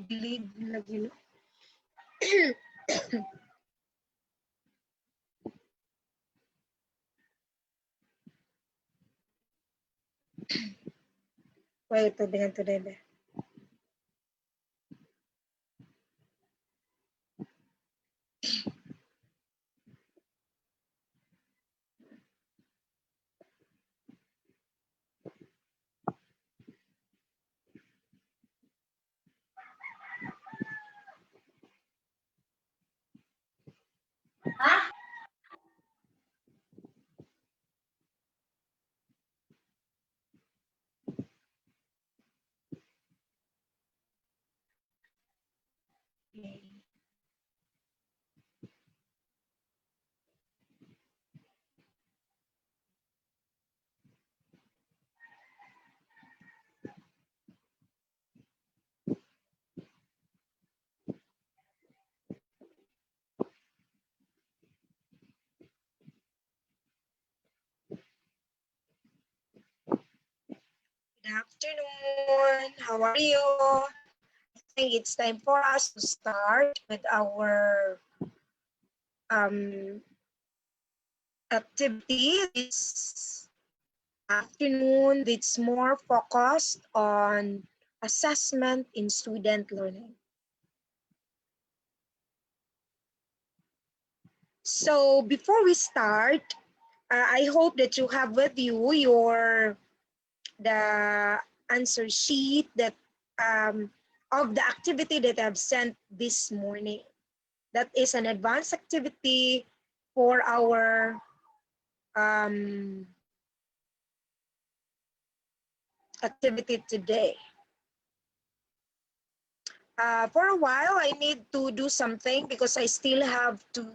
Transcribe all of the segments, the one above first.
Gilid lagi no. Wait, ito dengan ito dede. Good afternoon. How are you? I think it's time for us to start with our activity this afternoon. It's more focused on assessment in student learning. So before we start, I hope that you have with you the answer sheet that of the activity that I've sent this morning. That is an advanced activity for our activity today. For a while, I need to do something because I still have to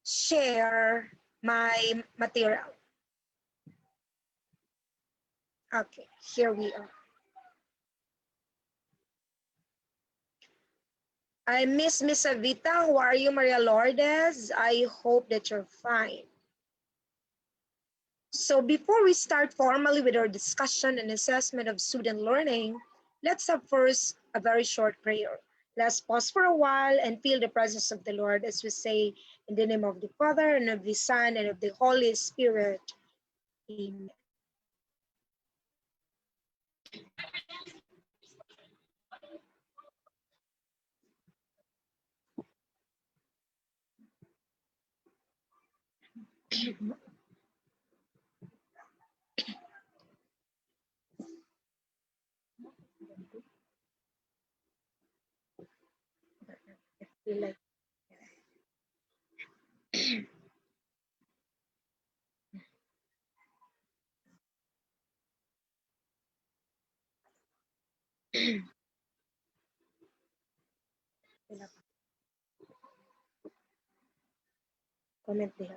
share my material. Okay, here we are. I miss Miss Avita. How are you, Maria Lourdes? I hope that you're fine. So before we start formally with our discussion and assessment of student learning, let's have first a very short prayer. Let's pause for a while and feel the presence of the Lord as we say, in the name of the Father, and of the Son, and of the Holy Spirit. Amen. I feel like comment diha.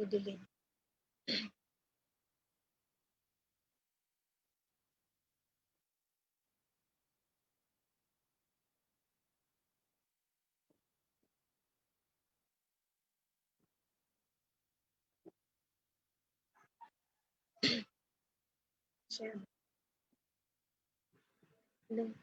Dilim. Share. Link.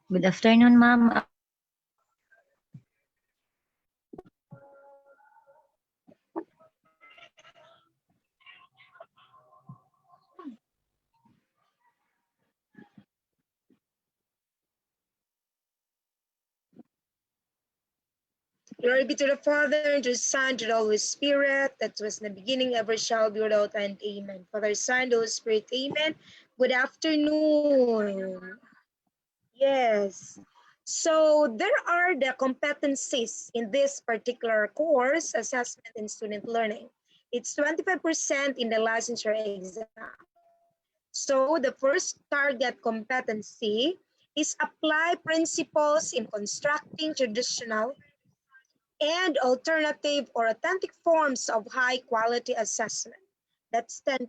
Good afternoon, ma'am. Glory be to the Father, and to the Son, to the Holy Spirit, that was in the beginning, ever shall be, without end. Amen. Father, Son, the Holy Spirit, amen. Good afternoon. Yes. So there are the competencies in this particular course, assessment and student learning. It's 25% in the licensure exam. So the first target competency is apply principles in constructing traditional and alternative or authentic forms of high quality assessment. That's 10%.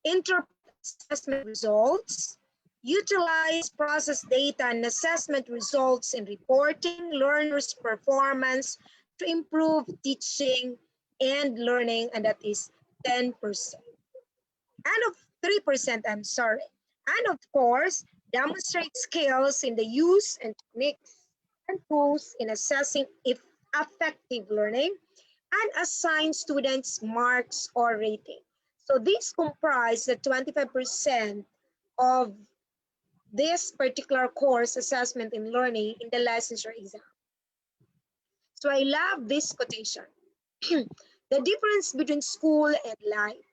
Interpret assessment results, utilize process data and assessment results in reporting learners' performance to improve teaching and learning, and that is 10%. And of 3%, I'm sorry. And of course, demonstrate skills in the use and techniques and tools in assessing if effective learning and assign students marks or rating. So these comprise the 25% of this particular course, assessment in learning, in the licensure exam. So I love this quotation. The difference between school and life.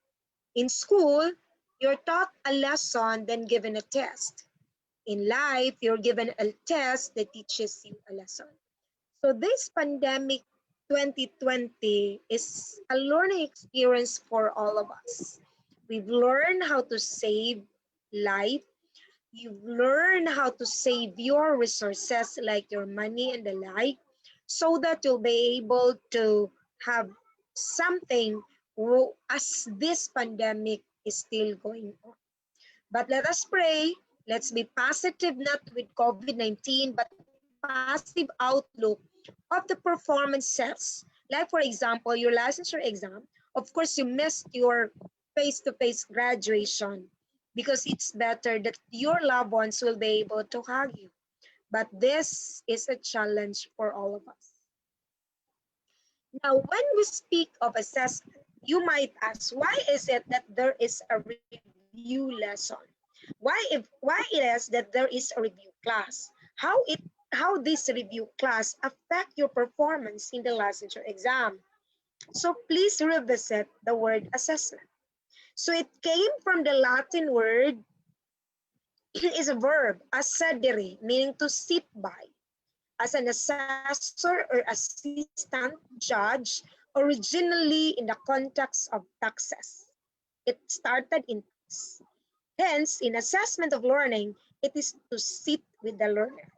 In school, you're taught a lesson, then given a test. In life, you're given a test that teaches you a lesson. So this pandemic 2020 is a learning experience for all of us. We've learned how to save life. You've learned how to save your resources like your money and the like, so that you'll be able to have something as this pandemic is still going on. But let us pray. Let's be positive, not with COVID-19, but with positive outlook of the performances. Like, for example, your licensure exam, of course, you missed your face-to-face graduation because it's better that your loved ones will be able to hug you. But this is a challenge for all of us. Now, when we speak of assessment, you might ask, why is it that there is a review lesson? Why it is that there is a review class? How this review class affect your performance in the licensure exam? So please revisit the word assessment. So it came from the Latin word is a verb, assedere, meaning to sit by. As an assessor or assistant judge, originally in the context of taxes. It started in tax. Hence, in assessment of learning, it is to sit with the learner.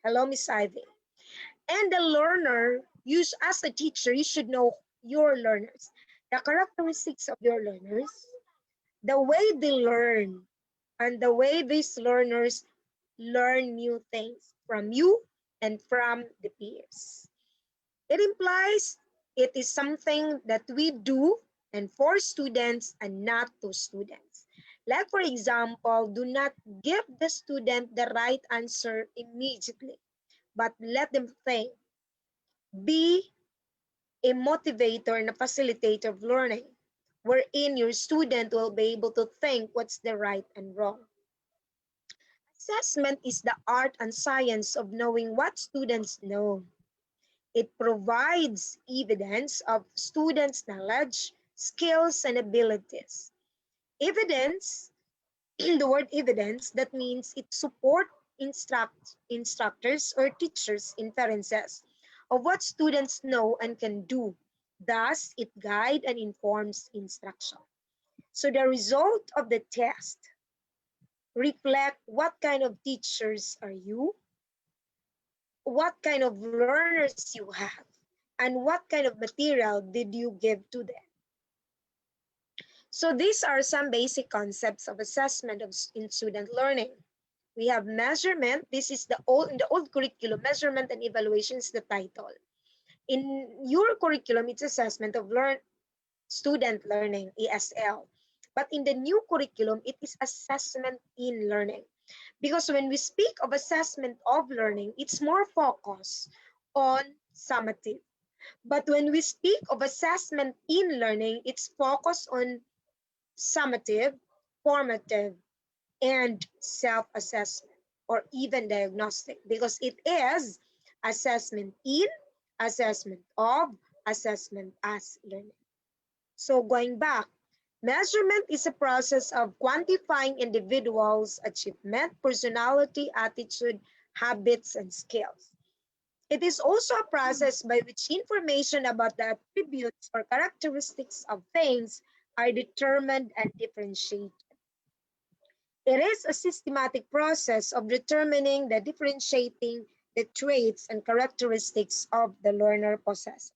Hello, Miss Ivy. And the learner, you as a teacher, you should know your learners, the characteristics of your learners, the way they learn, and the way these learners learn new things from you and from the peers. It implies it is something that we do and for students and not to students. Like, for example, do not give the student the right answer immediately, but let them think. Be a motivator and a facilitator of learning, wherein your student will be able to think what's the right and wrong. Assessment is the art and science of knowing what students know. It provides evidence of students' knowledge, skills, and abilities. Evidence, the word evidence, that means it supports instructors or teachers' inferences of what students know and can do. Thus, it guides and informs instruction. So the result of the test reflect what kind of teachers are you, what kind of learners you have, and what kind of material did you give to them. So these are some basic concepts of assessment in student learning. We have measurement. This is in the old curriculum, measurement and evaluation is the title. In your curriculum, it's assessment of student learning, ESL. But in the new curriculum, it is assessment in learning. Because when we speak of assessment of learning, it's more focused on summative. But when we speak of assessment in learning, it's focused on summative, formative, and self-assessment or even diagnostic, because it is assessment in, assessment of, assessment as learning. So going back, measurement is a process of quantifying individuals' achievement, personality, attitude, habits, and skills. It is also a process by which information about the attributes or characteristics of things are determined and differentiated. It is a systematic process of determining the differentiating the traits and characteristics of the learner possesses.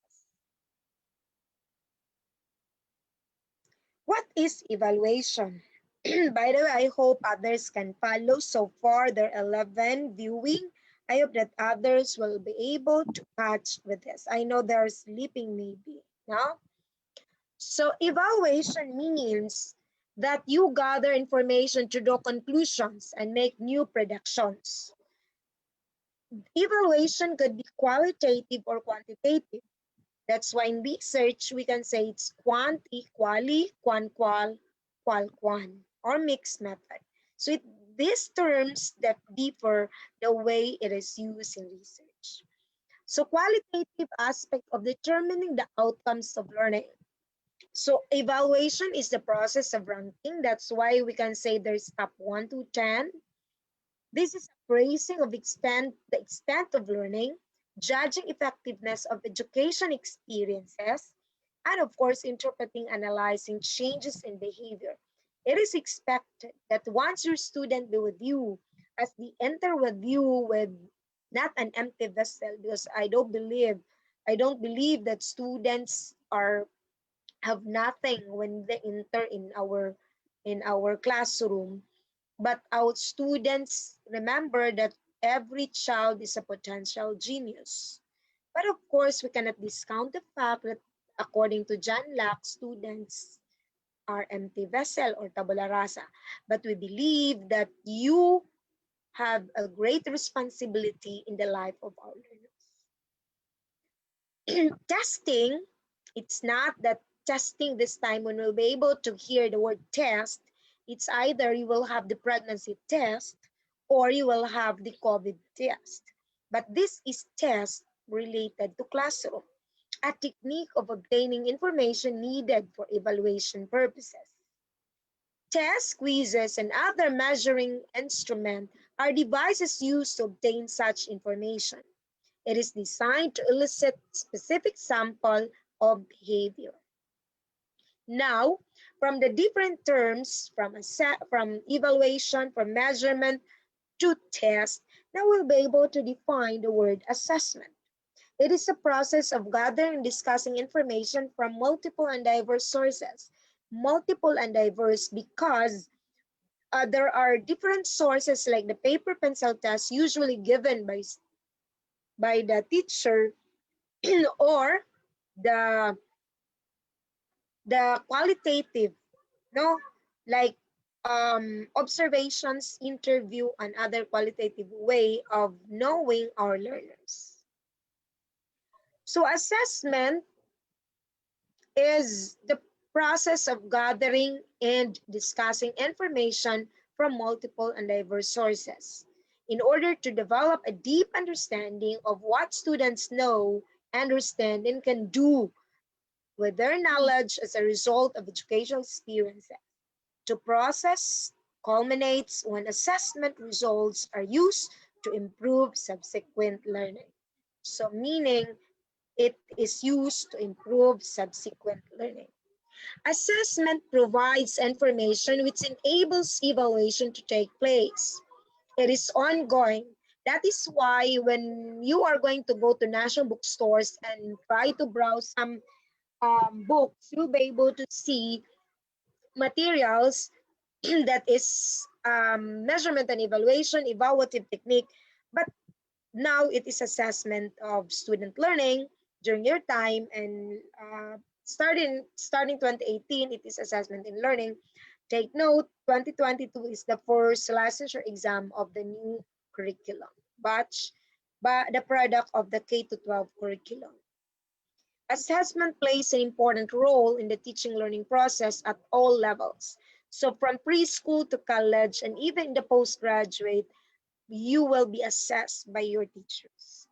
What is evaluation? By the way, I hope others can follow. So far, there are 11 viewing. I hope that others will be able to catch with this. I know they're sleeping maybe. No? So evaluation means that you gather information to draw conclusions and make new predictions. Evaluation could be qualitative or quantitative. That's why in research, we can say it's quanti, quali, qual, quan, or mixed method. So these terms that differ the way it is used in research. So qualitative aspect of determining the outcomes of learning. So evaluation is the process of ranking. That's why we can say there's top 1 to 10. This is appraising of the extent of learning, judging effectiveness of education experiences, and of course, interpreting, analyzing changes in behavior. It is expected that once your student be with you, as they enter with you with not an empty vessel, because I don't believe that students have nothing when they enter in our classroom. But our students remember that every child is a potential genius. But of course, we cannot discount the fact that according to John Locke, students are empty vessel or tabula rasa. But we believe that you have a great responsibility in the life of our learners. Testing, it's not that testing this time when we'll be able to hear the word test. It's either you will have the pregnancy test or you will have the COVID test. But this is test related to classroom, a technique of obtaining information needed for evaluation purposes. Tests, quizzes, and other measuring instruments are devices used to obtain such information. It is designed to elicit specific sample of behavior. Now, from the different terms, from evaluation, from measurement to test, now we'll be able to define the word assessment. It is a process of gathering and discussing information from multiple and diverse sources. Multiple and diverse because there are different sources like the paper pencil test usually given by the teacher or the qualitative, no, like observations, interview, and other qualitative way of knowing our learners. So assessment is the process of gathering and discussing information from multiple and diverse sources in order to develop a deep understanding of what students know, understand, and can do with their knowledge as a result of educational experiences. To process culminates when assessment results are used to improve subsequent learning. So meaning it is used to improve subsequent learning. Assessment provides information which enables evaluation to take place. It is ongoing. That is why when you are going to go to national bookstores and try to browse some books, you'll be able to see materials that is measurement and evaluation, evaluative technique, but now it is assessment of student learning during your time, and starting 2018, it is assessment in learning. Take note, 2022 is the first licensure exam of the new curriculum batch, but the product of the K to 12 curriculum. Assessment plays an important role in the teaching learning process at all levels. So from preschool to college and even in the postgraduate, you will be assessed by your teachers.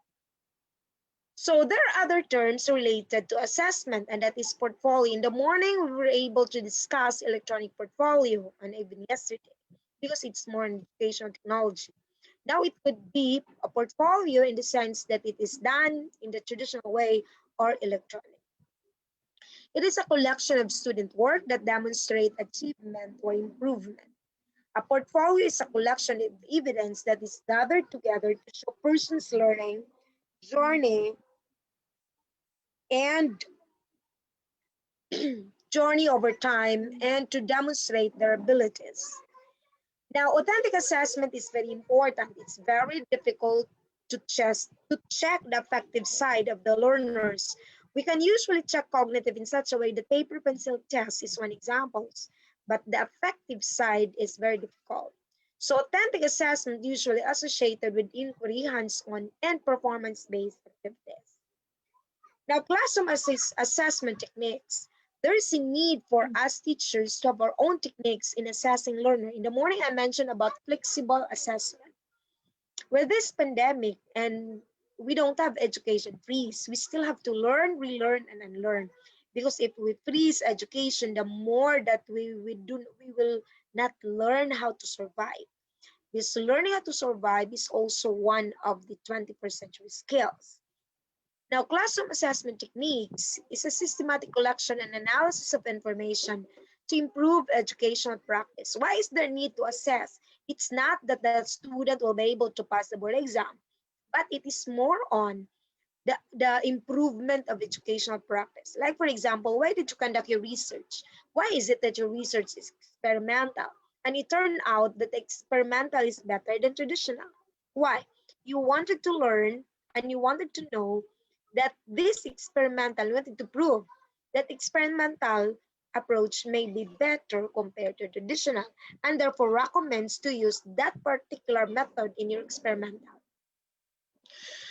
So there are other terms related to assessment, and that is portfolio. In the morning, we were able to discuss electronic portfolio, and even yesterday, because it's more in educational technology. Now it could be a portfolio in the sense that it is done in the traditional way or electronic. It is a collection of student work that demonstrate achievement or improvement. A portfolio is a collection of evidence that is gathered together to show person's learning journey and journey over time and to demonstrate their abilities. Now, authentic assessment is very important. It's very difficult to check the affective side of the learners. We can usually check cognitive in such a way that paper pencil test is one example, but the affective side is very difficult. So authentic assessment usually associated with inquiry, hands-on, and performance-based activities. Now, classroom assessment techniques. There is a need for us teachers to have our own techniques in assessing learner. In the morning, I mentioned about flexible assessment. With this pandemic and we don't have education freeze, we still have to learn, relearn, and unlearn. Because if we freeze education, the more that we will not learn how to survive. Because learning how to survive is also one of the 21st century skills. Now, classroom assessment techniques is a systematic collection and analysis of information to improve educational practice. Why is there need to assess? It's not that the student will be able to pass the board exam, but it is more on the improvement of educational practice. Like, for example, why did you conduct your research? Why is it that your research is experimental? And it turned out that experimental is better than traditional. Why? You wanted to learn and you wanted to know that this experimental, you wanted to prove that experimental approach may be better compared to traditional, and therefore recommends to use that particular method in your experimental.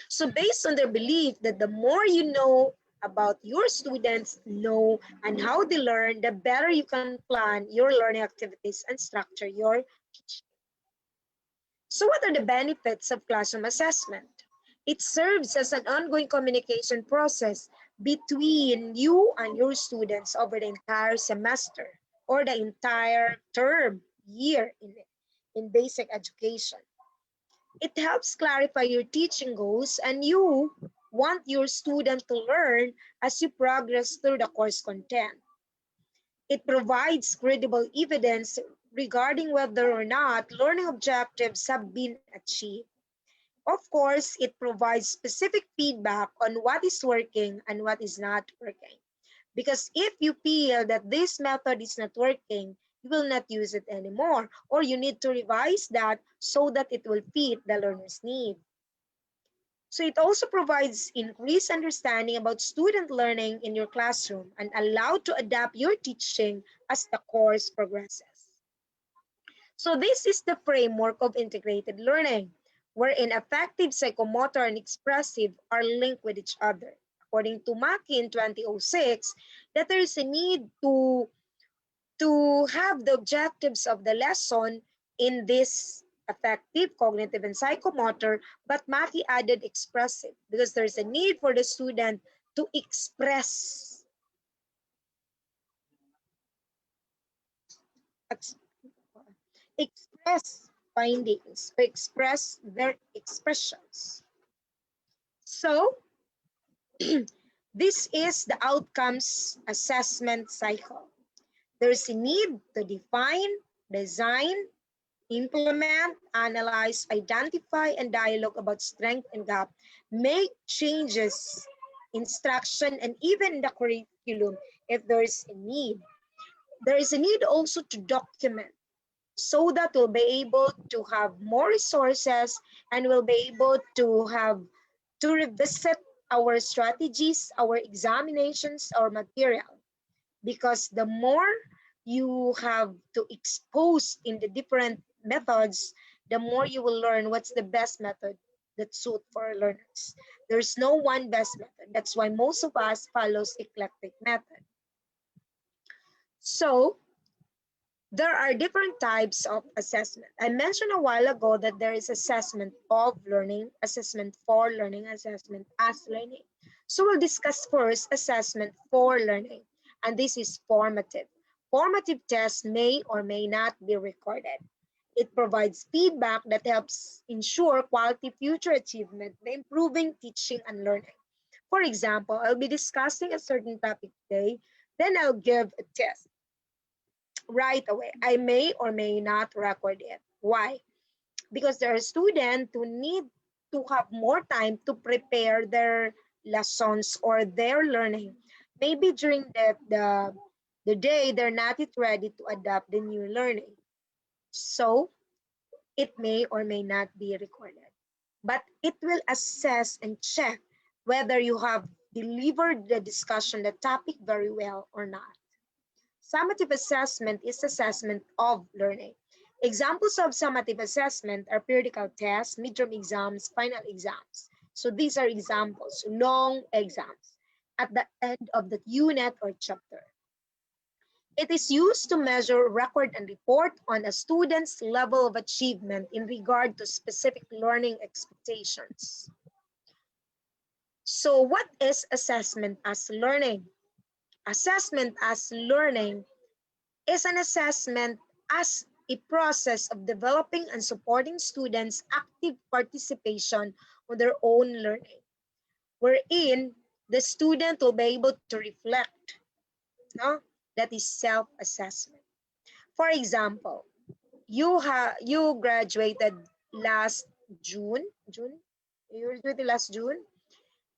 So based on their belief that the more you know about your students know and how they learn, the better you can plan your learning activities and structure your teaching. So what are the benefits of classroom assessment? It serves as an ongoing communication process between you and your students over the entire semester or the entire term year in basic education. It helps clarify your teaching goals and you want your student to learn as you progress through the course content. It provides credible evidence regarding whether or not learning objectives have been achieved. Of course, it provides specific feedback on what is working and what is not working. Because if you feel that this method is not working, you will not use it anymore, or you need to revise that so that it will fit the learner's need. So it also provides increased understanding about student learning in your classroom and allow to adapt your teaching as the course progresses. So this is the framework of integrated learning, wherein affective, psychomotor, and expressive are linked with each other. According to Mackey in 2006, that there is a need to have the objectives of the lesson in this affective, cognitive, and psychomotor, but Mackey added expressive because there's a need for the student to express findings, to express their expressions. So this is the outcomes assessment cycle. There's a need to define, design, implement, analyze, identify, and dialogue about strength and gap, make changes, instruction, and even the curriculum if there is a need. There is a need also to document so that we'll be able to have more resources and we'll be able to have to revisit our strategies, our examinations, our material. Because the more you have to expose in the different methods, the more you will learn what's the best method that suit for our learners. There's no one best method. That's why most of us follows eclectic method. So there are different types of assessment. I mentioned a while ago that there is assessment of learning, assessment for learning, assessment as learning. So we'll discuss first assessment for learning, and this is formative. Formative tests may or may not be recorded. It provides feedback that helps ensure quality future achievement by improving teaching and learning. For example, I'll be discussing a certain topic today, then I'll give a test right away. I may or may not record it. Why? Because there are students who need to have more time to prepare their lessons or their learning. Maybe during the day, they're not yet ready to adapt the new learning. So it may or may not be recorded. But it will assess and check whether you have delivered the discussion, the topic very well or not. Summative assessment is assessment of learning. Examples of summative assessment are periodical tests, midterm exams, final exams. So these are examples, long exams at the end of the unit or chapter. It is used to measure, record, and report on a student's level of achievement in regard to specific learning expectations. So what is assessment as learning? Assessment as learning is an assessment as a process of developing and supporting students' active participation on their own learning, wherein the student will be able to reflect. No? That is self-assessment. For example, you graduated last June, June, you graduated last June,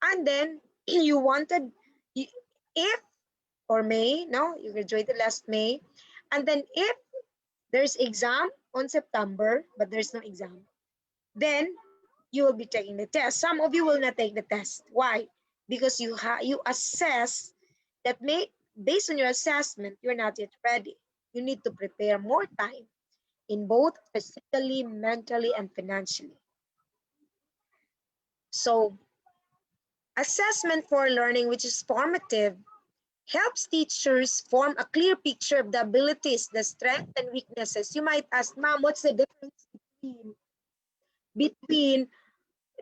and then you wanted, if or May, no, you graduated last May, and then if there's exam on September, but there's no exam, then you will be taking the test. Some of you will not take the test. Why? Because you assess that based on your assessment, you're not yet ready. You need to prepare more time in both physically, mentally, and financially. So assessment for learning, which is formative, helps teachers form a clear picture of the abilities, the strengths, and weaknesses. You might ask, Ma'am, what's the difference between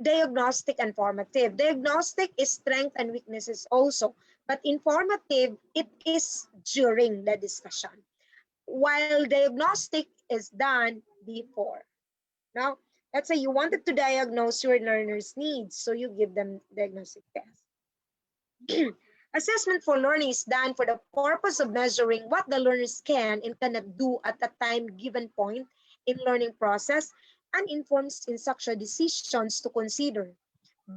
diagnostic and formative? Diagnostic is strength and weaknesses also, but informative, it is during the discussion, while diagnostic is done before. Now, let's say you wanted to diagnose your learner's needs, so you give them diagnostic test. Assessment for learning is done for the purpose of measuring what the learners can and cannot do at a time given point in learning process and informs instructional decisions to consider.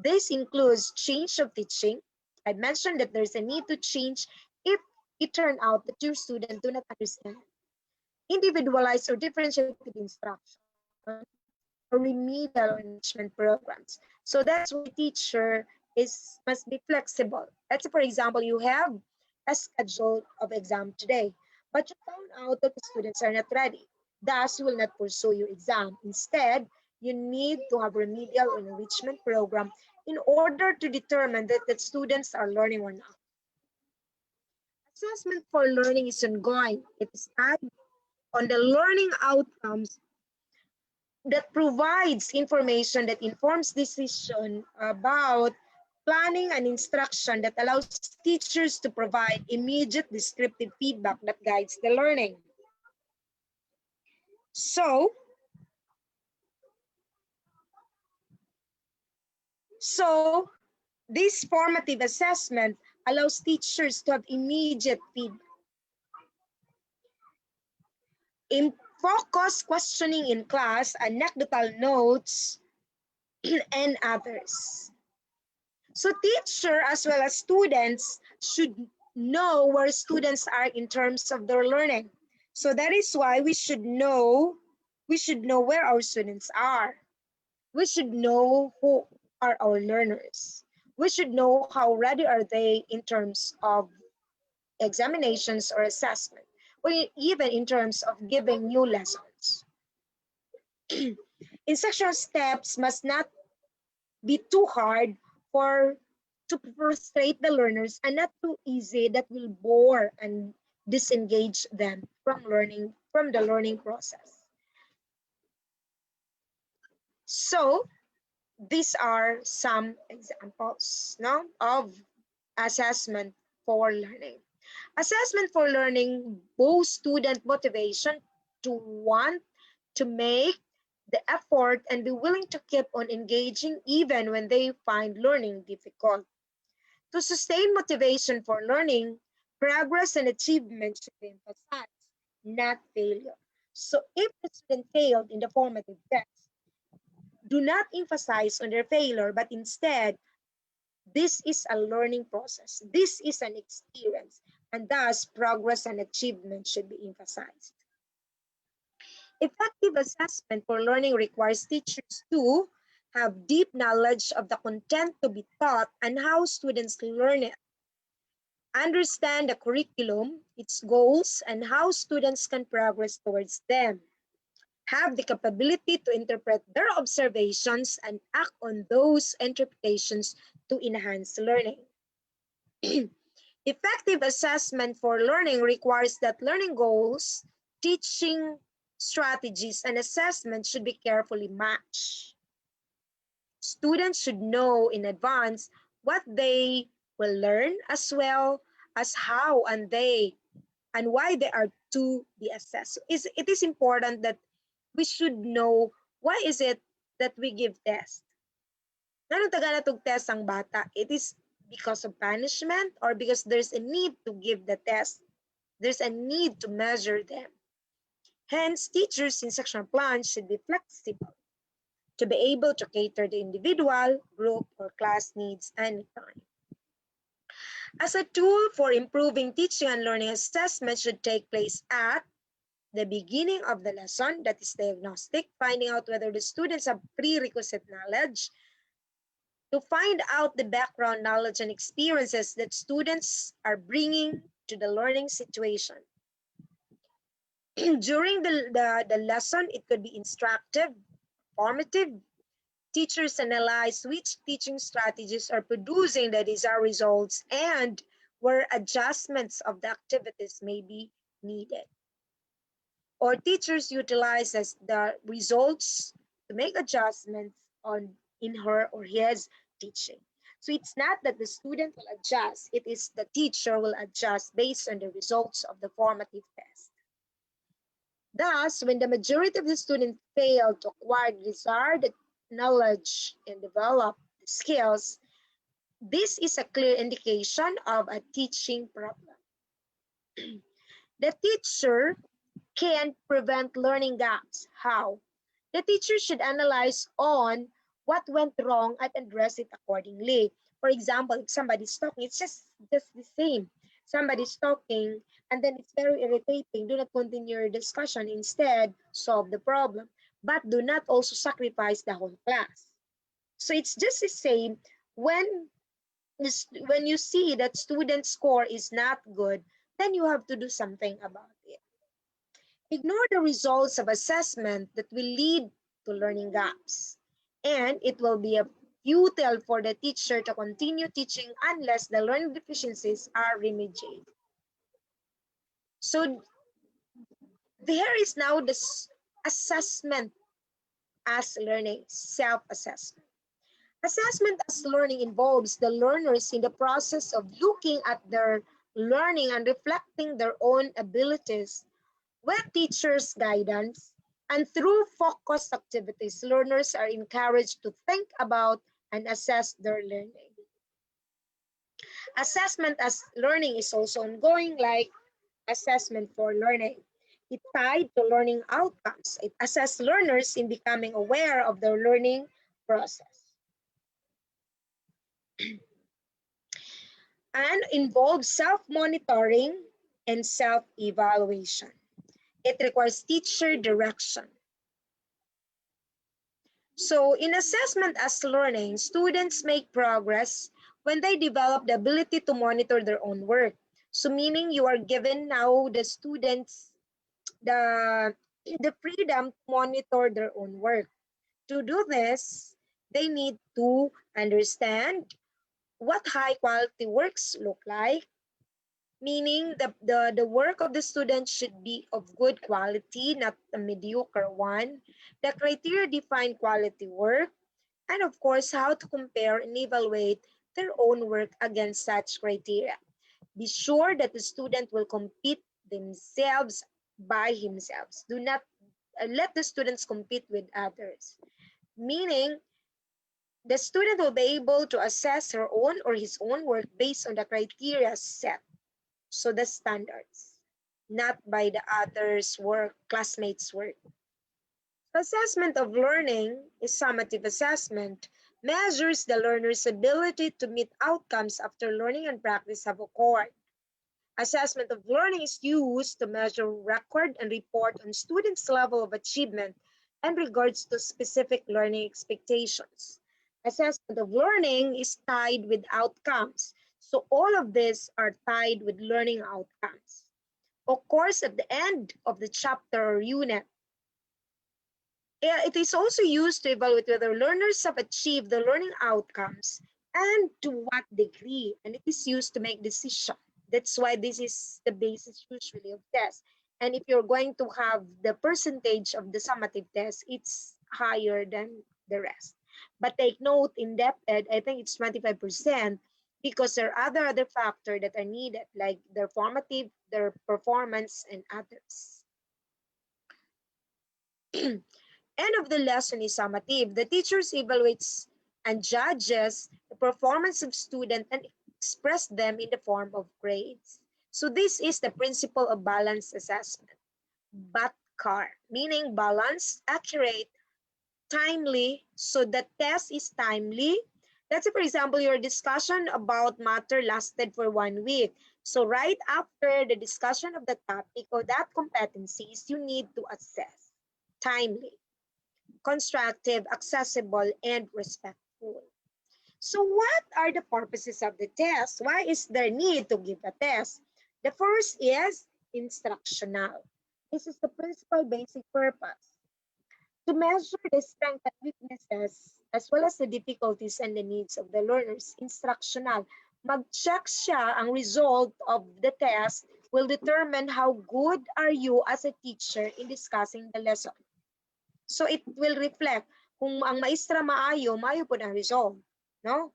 This includes change of teaching. I mentioned that there's a need to change if it turned out that your student do not understand. Individualized or differentiated instruction, or remedial or enrichment programs. So that's why teacher must be flexible. Let's say, for example, you have a schedule of exam today, but you found out that the students are not ready. Thus, you will not pursue your exam. Instead, you need to have remedial or enrichment program in order to determine that the students are learning or not. Assessment for learning is ongoing. It is tied on the learning outcomes that provides information that informs decision about planning and instruction that allows teachers to provide immediate descriptive feedback that guides the learning. So, this formative assessment allows teachers to have immediate feedback. In focus questioning in class, anecdotal notes, and others. So teacher as well as students should know where students are in terms of their learning. So that is why we should know where our students are. We should know who are our learners. We should know how ready are they in terms of examinations or assessment, or even in terms of giving new lessons. Instructional steps must not be too hard for to frustrate the learners and not too easy that will bore and disengage them from the learning process. So these are some examples no, of assessment for learning. Assessment for learning boosts student motivation to want to make the effort and be willing to keep on engaging even when they find learning difficult. To sustain motivation for learning, progress and achievement should be emphasized, not failure. So if the student failed in the formative test, do not emphasize on their failure, but instead, this is a learning process. This is an experience, and thus progress and achievement should be emphasized. Effective assessment for learning requires teachers to have deep knowledge of the content to be taught and how students learn it, understand the curriculum, its goals, and how students can progress towards them, have the capability to interpret their observations and act on those interpretations to enhance learning. Effective assessment for learning requires that learning goals, teaching strategies, and assessment should be carefully matched. Students should know in advance what they will learn as well as how and why they are to be assessed. It is important that we should know why is it that we give tests. Ngano taga natog test ang bata? It is because of punishment or because there's a need to give the test. There's a need to measure them. Hence, teachers' instructional plans should be flexible to be able to cater the individual, group, or class needs anytime. As a tool for improving teaching and learning, assessment should take place at the beginning of the lesson, that is diagnostic, finding out whether the students have prerequisite knowledge, to find out the background knowledge and experiences that students are bringing to the learning situation. During the lesson, it could be instructive, formative. Teachers analyze which teaching strategies are producing the desired results and where adjustments of the activities may be needed. Or teachers utilizes the results to make adjustments on in her or his teaching. So it's not that the student will adjust, it is the teacher will adjust based on the results of the formative test. Thus, when the majority of the students fail to acquire the desired knowledge and develop the skills, this is a clear indication of a teaching problem. The teacher can prevent learning gaps. How? The teacher should analyze on what went wrong and address it accordingly. For example, if somebody's talking, it's just the same. Somebody's talking and then it's very irritating. Do not continue your discussion. Instead, solve the problem. But do not also sacrifice the whole class. So it's just the same when when you see that student score is not good, then you have to do something about it. Ignore the results of assessment that will lead to learning gaps. And it will be futile for the teacher to continue teaching unless the learning deficiencies are remediated. So there is now this assessment as learning, self-assessment. Assessment as learning involves the learners in the process of looking at their learning and reflecting their own abilities. With teachers' guidance and through focused activities, learners are encouraged to think about and assess their learning. Assessment as learning is also ongoing, like assessment for learning. It tied to learning outcomes. It assesses learners in becoming aware of their learning process and involves self-monitoring and self-evaluation. It requires teacher direction. So in assessment as learning, students make progress when they develop the ability to monitor their own work. So meaning you are given now the students the freedom to monitor their own work. To do this, they need to understand what high quality works look like, meaning the work of the student should be of good quality, not a mediocre one. The criteria define quality work, and of course, how to compare and evaluate their own work against such criteria. Be sure that the student will compete themselves by himself. Do not let the students compete with others, meaning the student will be able to assess her own or his own work based on the criteria set, so the standards, not by the others' work, classmates' work. Assessment of learning is summative assessment, measures the learner's ability to meet outcomes after learning and practice have occurred. Assessment of learning is used to measure, record, and report on students' level of achievement in regards to specific learning expectations. Assessment of learning is tied with outcomes. So all of these are tied with learning outcomes. Of course, at the end of the chapter or unit, it is also used to evaluate whether learners have achieved the learning outcomes and to what degree, and it is used to make decisions. That's why this is the basis usually of tests. And if you're going to have the percentage of the summative test, it's higher than the rest. But take note, in depth ed, I think it's 25% because there are other factors that are needed, like their formative, their performance, and others. End of the lesson is summative. The teachers evaluates and judges the performance of students and express them in the form of grades. So this is the principle of balanced assessment. BATCAR, meaning balanced, accurate, timely. So the test is timely. Let's say, for example, your discussion about matter lasted for 1 week. So right after the discussion of the topic or that competencies, you need to assess timely, constructive, accessible, and respectful. So what are the purposes of the test? Why is there need to give a test? The first is instructional. This is the principal basic purpose. To measure the strengths and weaknesses as well as the difficulties and the needs of the learners. Instructional. Mag-check siya, ang result of the test will determine how good are you as a teacher in discussing the lesson. So it will reflect kung ang maestra maayo, maayo po ang result, no?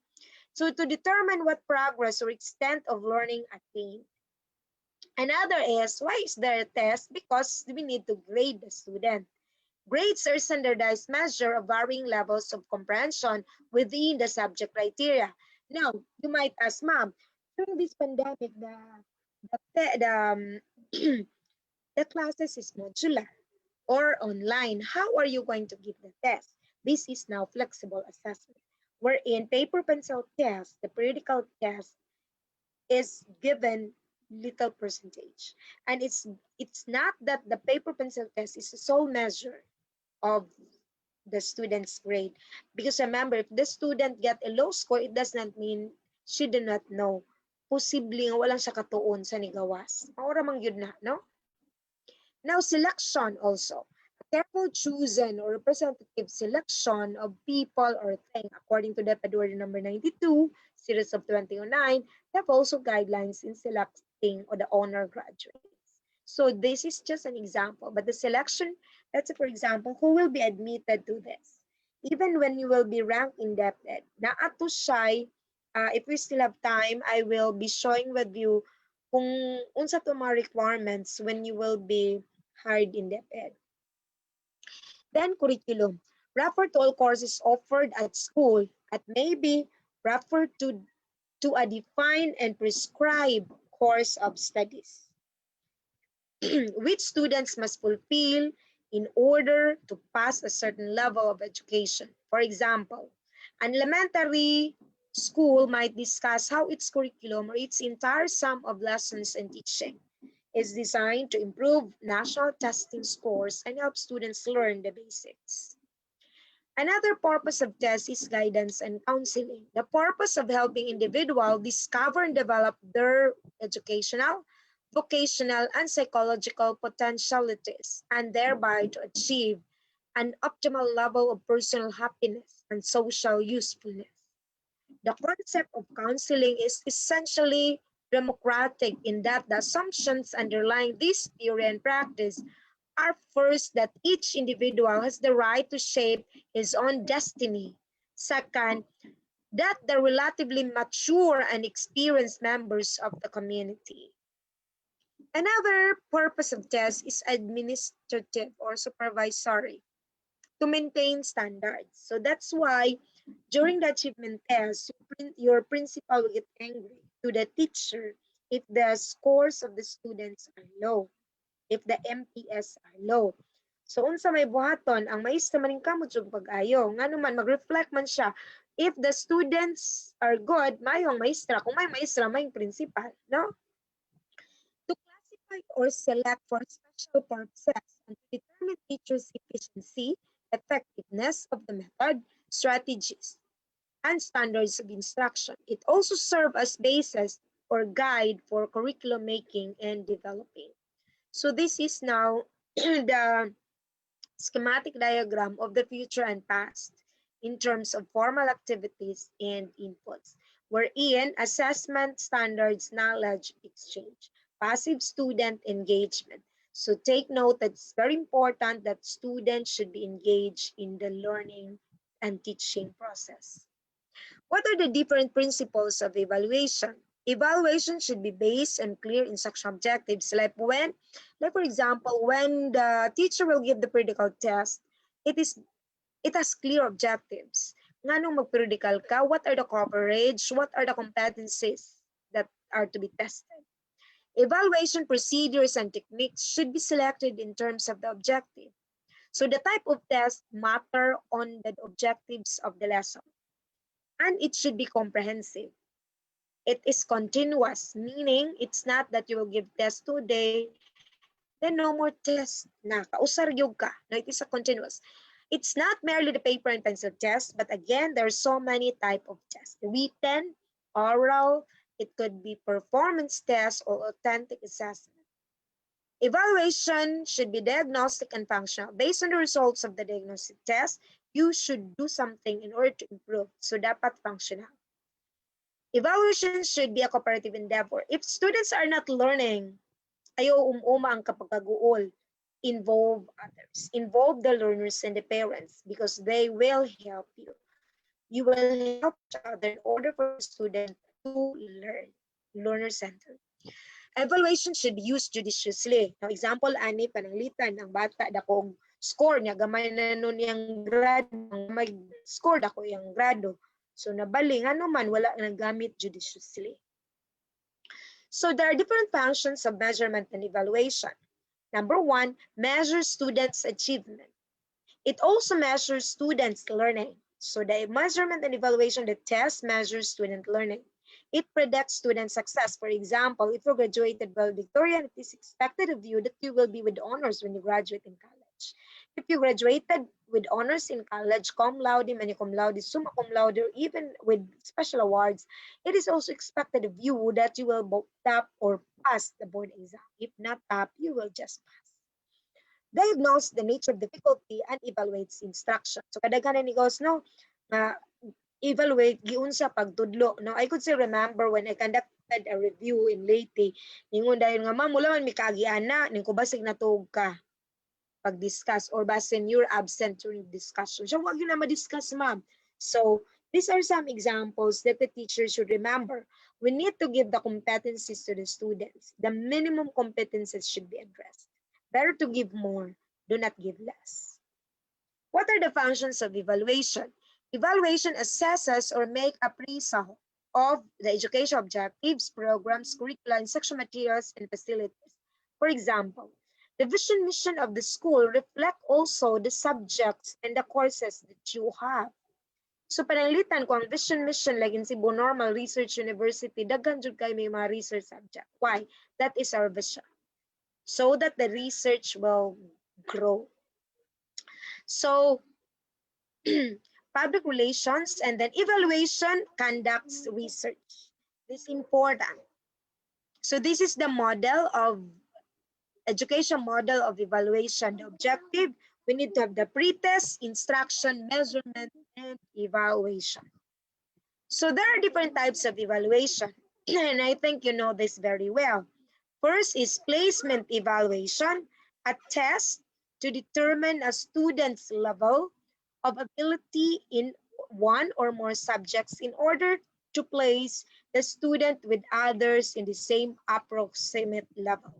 So to determine what progress or extent of learning attained. Another is, why is there a test? Because we need to grade the student. Grades are standardized measure of varying levels of comprehension within the subject criteria. Now, you might ask, ma'am, during this pandemic, the classes is modular or online. How are you going to give the test? This is now flexible assessment, wherein paper pencil test, the periodical test is given little percentage. And it's not that the paper pencil test is the sole measure of the student's grade. Because remember, if the student get a low score, it does not mean she did not know. Posible nga walang siya katuon sa nigawas. Maura mang yun na, no? Now, selection also. Careful chosen or representative selection of people or thing according to the February number 92, series of 2009, have also guidelines in selecting or the honor graduates. So this is just an example, but the selection, let's say for example, who will be admitted to this? Even when you will be ranked indebted. Na ato siya, if we still have time, I will be showing with you kung unsa to mga requirements when you will be hired in DepEd. Then curriculum. Refer to all courses offered at school at maybe refer to a defined and prescribed course of studies. which students must fulfill in order to pass a certain level of education. For example, an elementary school might discuss how its curriculum or its entire sum of lessons and teaching is designed to improve national testing scores and help students learn the basics. Another purpose of tests is guidance and counseling. The purpose of helping individuals discover and develop their educational, vocational, and psychological potentialities, and thereby to achieve an optimal level of personal happiness and social usefulness. The concept of counseling is essentially democratic in that the assumptions underlying this theory and practice are first, that each individual has the right to shape his own destiny. Second, that the relatively mature and experienced members of the community. Another purpose of tests is administrative or supervisory, to maintain standards. So that's why during the achievement test, your principal will get angry to the teacher if the scores of the students are low, if the MPS are low. So unsa may buhaton ang maestra maning kamot jud pag-ayo ngano man mag-reflect man siya if the students are good mayong maestra, kung may maestra may principal, no? To classify or select for special purposes and to determine teachers' efficiency, effectiveness of the method, strategies, and standards of instruction. It also serves as basis or guide for curriculum making and developing. So this is now the schematic diagram of the future and past in terms of formal activities and inputs, wherein assessment, standards, knowledge exchange, passive student engagement. So take note that it's very important that students should be engaged in the learning and teaching process. What are the different principles of evaluation? Evaluation should be based and clear instruction objectives. Like for example, when the teacher will give the periodical test, it has clear objectives. Nganong mag-periodical ka? What are the coverage? What are the competencies that are to be tested? Evaluation procedures and techniques should be selected in terms of the objective. So the type of test matter on the objectives of the lesson. And it should be comprehensive. It is continuous, meaning it's not that you will give test today, then no more test na. Kausar yug ka. No, it is a continuous. It's not merely the paper and pencil test, but again, there are so many type of tests. Written, oral, it could be performance test or authentic assessment. Evaluation should be diagnostic and functional. Based on the results of the diagnostic test, you should do something in order to improve. So dapat functional. Evaluation should be a cooperative endeavor. If students are not learning, ayaw umuma ang kapag-aguol. Involve others. Involve the learners and the parents because they will help you. You will help each other in order for the student to learn. Learner-centered. Evaluation should be used judiciously. Now, example, ani pananglitan ang bata dakong score niya, gamay na nun yung grado, may score dako yung grado. So, nabali, ano man, wala nagamit judiciously. So, there are different functions of measurement and evaluation. Number one, measure students' achievement. It also measures students' learning. So, the measurement and evaluation, the test measures student learning. It predicts student success. For example, if you graduated valedictorian, it is expected of you that you will be with honors when you graduate in college. If you graduated with honors in college, cum laude, magna cum laude, summa cum laude, or even with special awards, it is also expected of you that you will top or pass the board exam. If not top, you will just pass. Diagnose the nature of difficulty and evaluates instruction. So kadaghanan ni Gos, no, evaluate giunsa pagtudlo, no? I could still remember when I conducted a review in Leyte, ningon dayon nga ma'am wala man mi kaagiana ning kubasig natug ka pag-discuss or basin you're absent during discussion. So wag yun na ma-discuss, ma'am. So these are some examples that the teacher should remember. We need to give the competencies to the students. The minimum competencies should be addressed. Better to give more, do not give less. What are the functions of evaluation? Evaluation assesses or make appraisal of the education objectives, programs, curricula, instruction materials, and facilities. For example, the vision mission of the school reflect also the subjects and the courses that you have. So pananglitan ko ang vision mission like in Cebu Normal Research University, daghan jud kay may mga research subject. Why? That is our vision. So that the research will grow. So public relations and then evaluation conducts research. This is important. So this is the model of education model of evaluation. The objective, we need to have the pretest, instruction, measurement, and evaluation. So there are different types of evaluation, and I think you know this very well. First is placement evaluation, a test to determine a student's level of ability in one or more subjects in order to place the student with others in the same approximate level.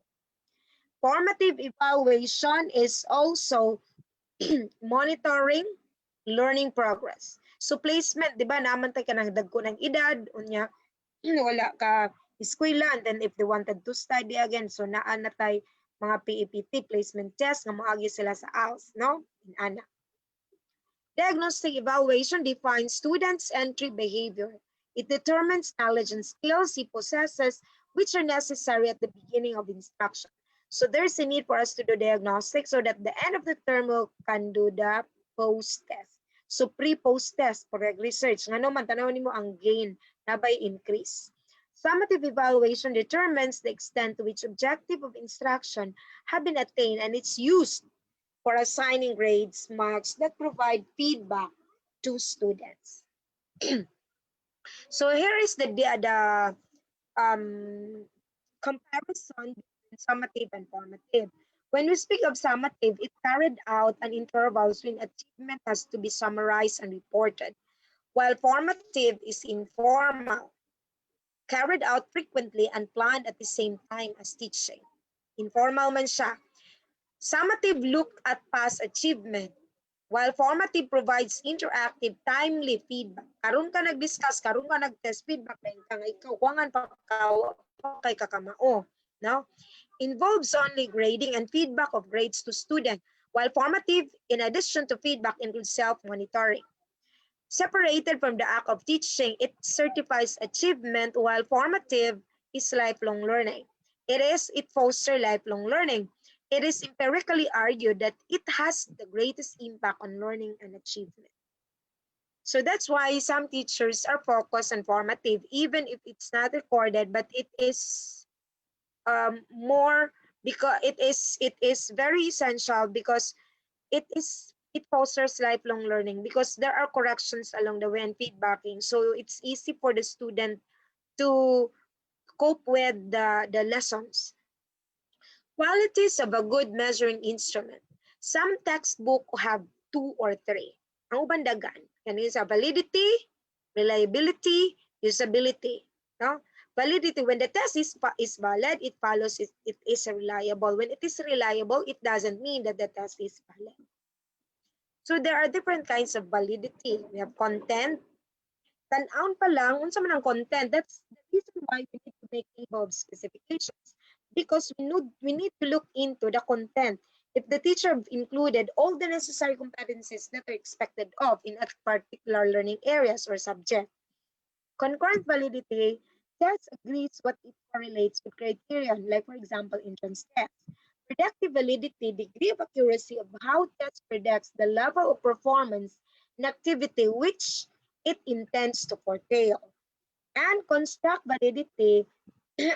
Formative evaluation is also monitoring learning progress. So placement, di ba, naman tayo ka ng dagko ng edad, unya, wala ka eskwela, and then if they wanted to study again, so naan na tayo mga PEPT, placement test, nga maagi sila sa ALS, no? Ana. Diagnostic evaluation defines students' entry behavior. It determines knowledge and skills he possesses, which are necessary at the beginning of instruction. So there's a need for us to do diagnostic so that the end of the term we can do the post-test. So pre-post test for research. Nga naman, tanawin mo ang gain na by increase. Summative evaluation determines the extent to which objective of instruction have been attained, and it's used for assigning grades, marks that provide feedback to students. So here is the comparison between summative and formative. When we speak of summative, it carried out an intervals when achievement has to be summarized and reported, while formative is informal, carried out frequently and planned at the same time as teaching. Informal man siya. Summative look at past achievement, while formative provides interactive, timely feedback. Karon ka nag-discuss, karon ka nag-test feedback, dahil ka nga ikaw, kuwangan pa kay kakamao. No? Involves only grading and feedback of grades to student, while formative, in addition to feedback, includes self-monitoring. Separated from the act of teaching, it certifies achievement, while formative is lifelong learning. It fosters lifelong learning. It is empirically argued that it has the greatest impact on learning and achievement. So that's why some teachers are focused on formative, even if it's not recorded, but it is more because it is very essential because it fosters lifelong learning because there are corrections along the way and feedbacking. So it's easy for the student to cope with the lessons. Qualities of a good measuring instrument. Some textbooks have 2 or 3. Ang ubang dagan, kanina sa validity, reliability, usability. No? Validity, when the test is valid, it follows it is reliable. When it is reliable, it doesn't mean that the test is valid. So there are different kinds of validity. We have content. Tan-aon pa lang, unsa man ang content, that's the reason why we need to make table of specifications. Because we need to look into the content. If the teacher included all the necessary competencies that are expected of in a particular learning areas or subject. Concurrent validity, test agrees what it correlates with criterion, like for example, entrance test. Predictive validity, degree of accuracy of how test predicts the level of performance and activity which it intends to portray. And construct validity,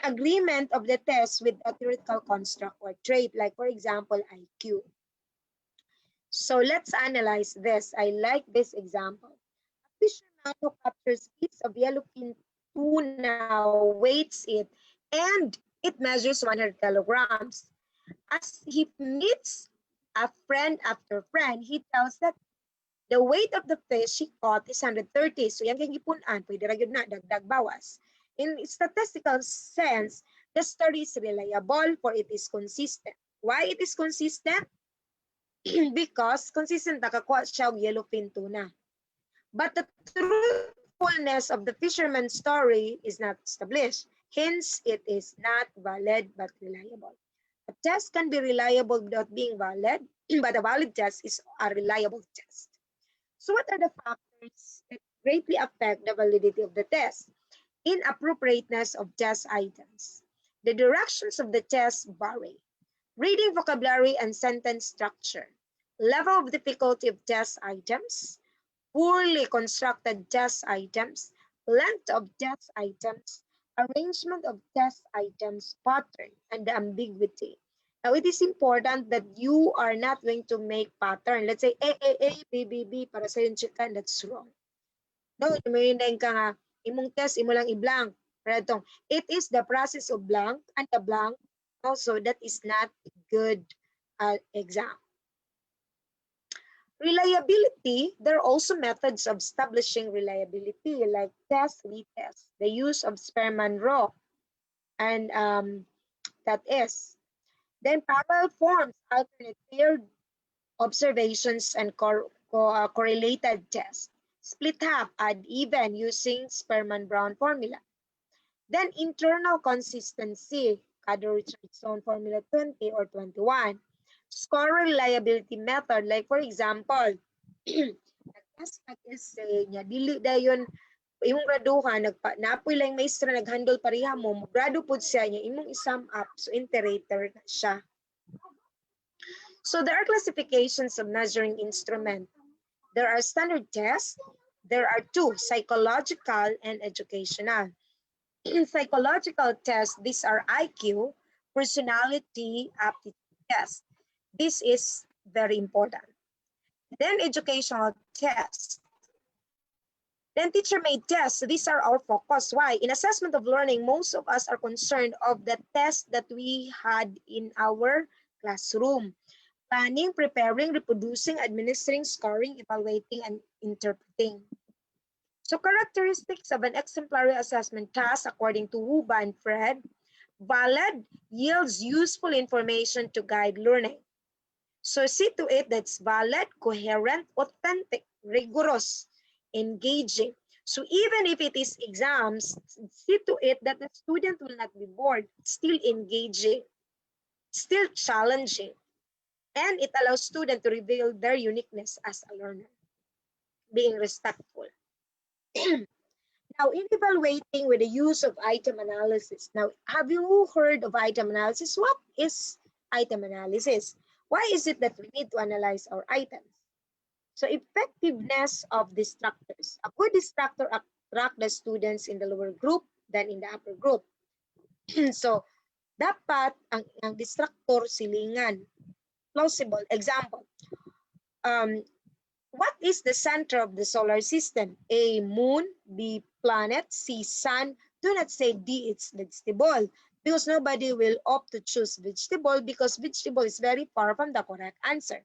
agreement of the test with a theoretical construct or trait, like for example, IQ. So let's analyze this. I like this example. A fisherman who captures a piece of yellowfin tuna, weights it, and it measures 100 kilograms. As he meets a friend after friend, he tells that the weight of the fish he caught is 130. So yan kay gipunan, pwede ra gyud na dagdag bawas. In statistical sense, the story is reliable for it is consistent. Why it is consistent? Because consistent nakakuha siya og yellowfin tuna. But the truthfulness of the fisherman's story is not established. Hence, it is not valid but reliable. A test can be reliable without being valid, but a valid test is a reliable test. So what are the factors that greatly affect the validity of the test? Inappropriateness of test items. The directions of the test vary. Reading vocabulary and sentence structure. Level of difficulty of test items. Poorly constructed test items. Length of test items. Arrangement of test items, pattern, and the ambiguity. Now, it is important that you are not going to make pattern. Let's say A, B, B, B, para sa yung chicken, that's wrong. No, may ka nga, imong test, imo lang i-blank. Pero it is the process of blank and the blank. Also, that is not a good exam. Reliability, there are also methods of establishing reliability like test, retest, the use of Spearman Raw, and that is. Then parallel forms, alternate paired observations, and correlated tests. Split half, add even using Spearman-Brown formula. Then internal consistency, Caddo-Richardson formula 20 or 21. Score reliability method, like for example, nag-test essay niya, dili dayon imong graduhan, napoy lang maestra nag-handle pareha mo, grado po siya niya, imong isum up, so interator na siya. So there are classifications of measuring instrument. There are standard tests. There are two, psychological and educational. In psychological tests, these are IQ, personality, aptitude tests. This is very important. Then educational tests. Then teacher-made tests. These are our focus. Why? In assessment of learning, most of us are concerned of the test that we had in our classroom. Planning, preparing, reproducing, administering, scoring, evaluating, and interpreting. So characteristics of an exemplary assessment task according to Huba and Freed: valid, yields useful information to guide learning. So see to it that's valid, coherent, authentic, rigorous, engaging. So even if it is exams, see to it that the student will not be bored, still engaging, still challenging. And it allows students to reveal their uniqueness as a learner, being respectful. Now, in evaluating with the use of item analysis. Now, have you heard of item analysis? What is item analysis? Why is it that we need to analyze our items? So, effectiveness of distractors. A good distractor attract the students in the lower group than in the upper group. So, dapat ang distractor silingan. Plausible. Example, what is the center of the solar system? A, moon. B, planet. C, sun. Do not say D, it's vegetable, because nobody will opt to choose vegetable because vegetable is very far from the correct answer.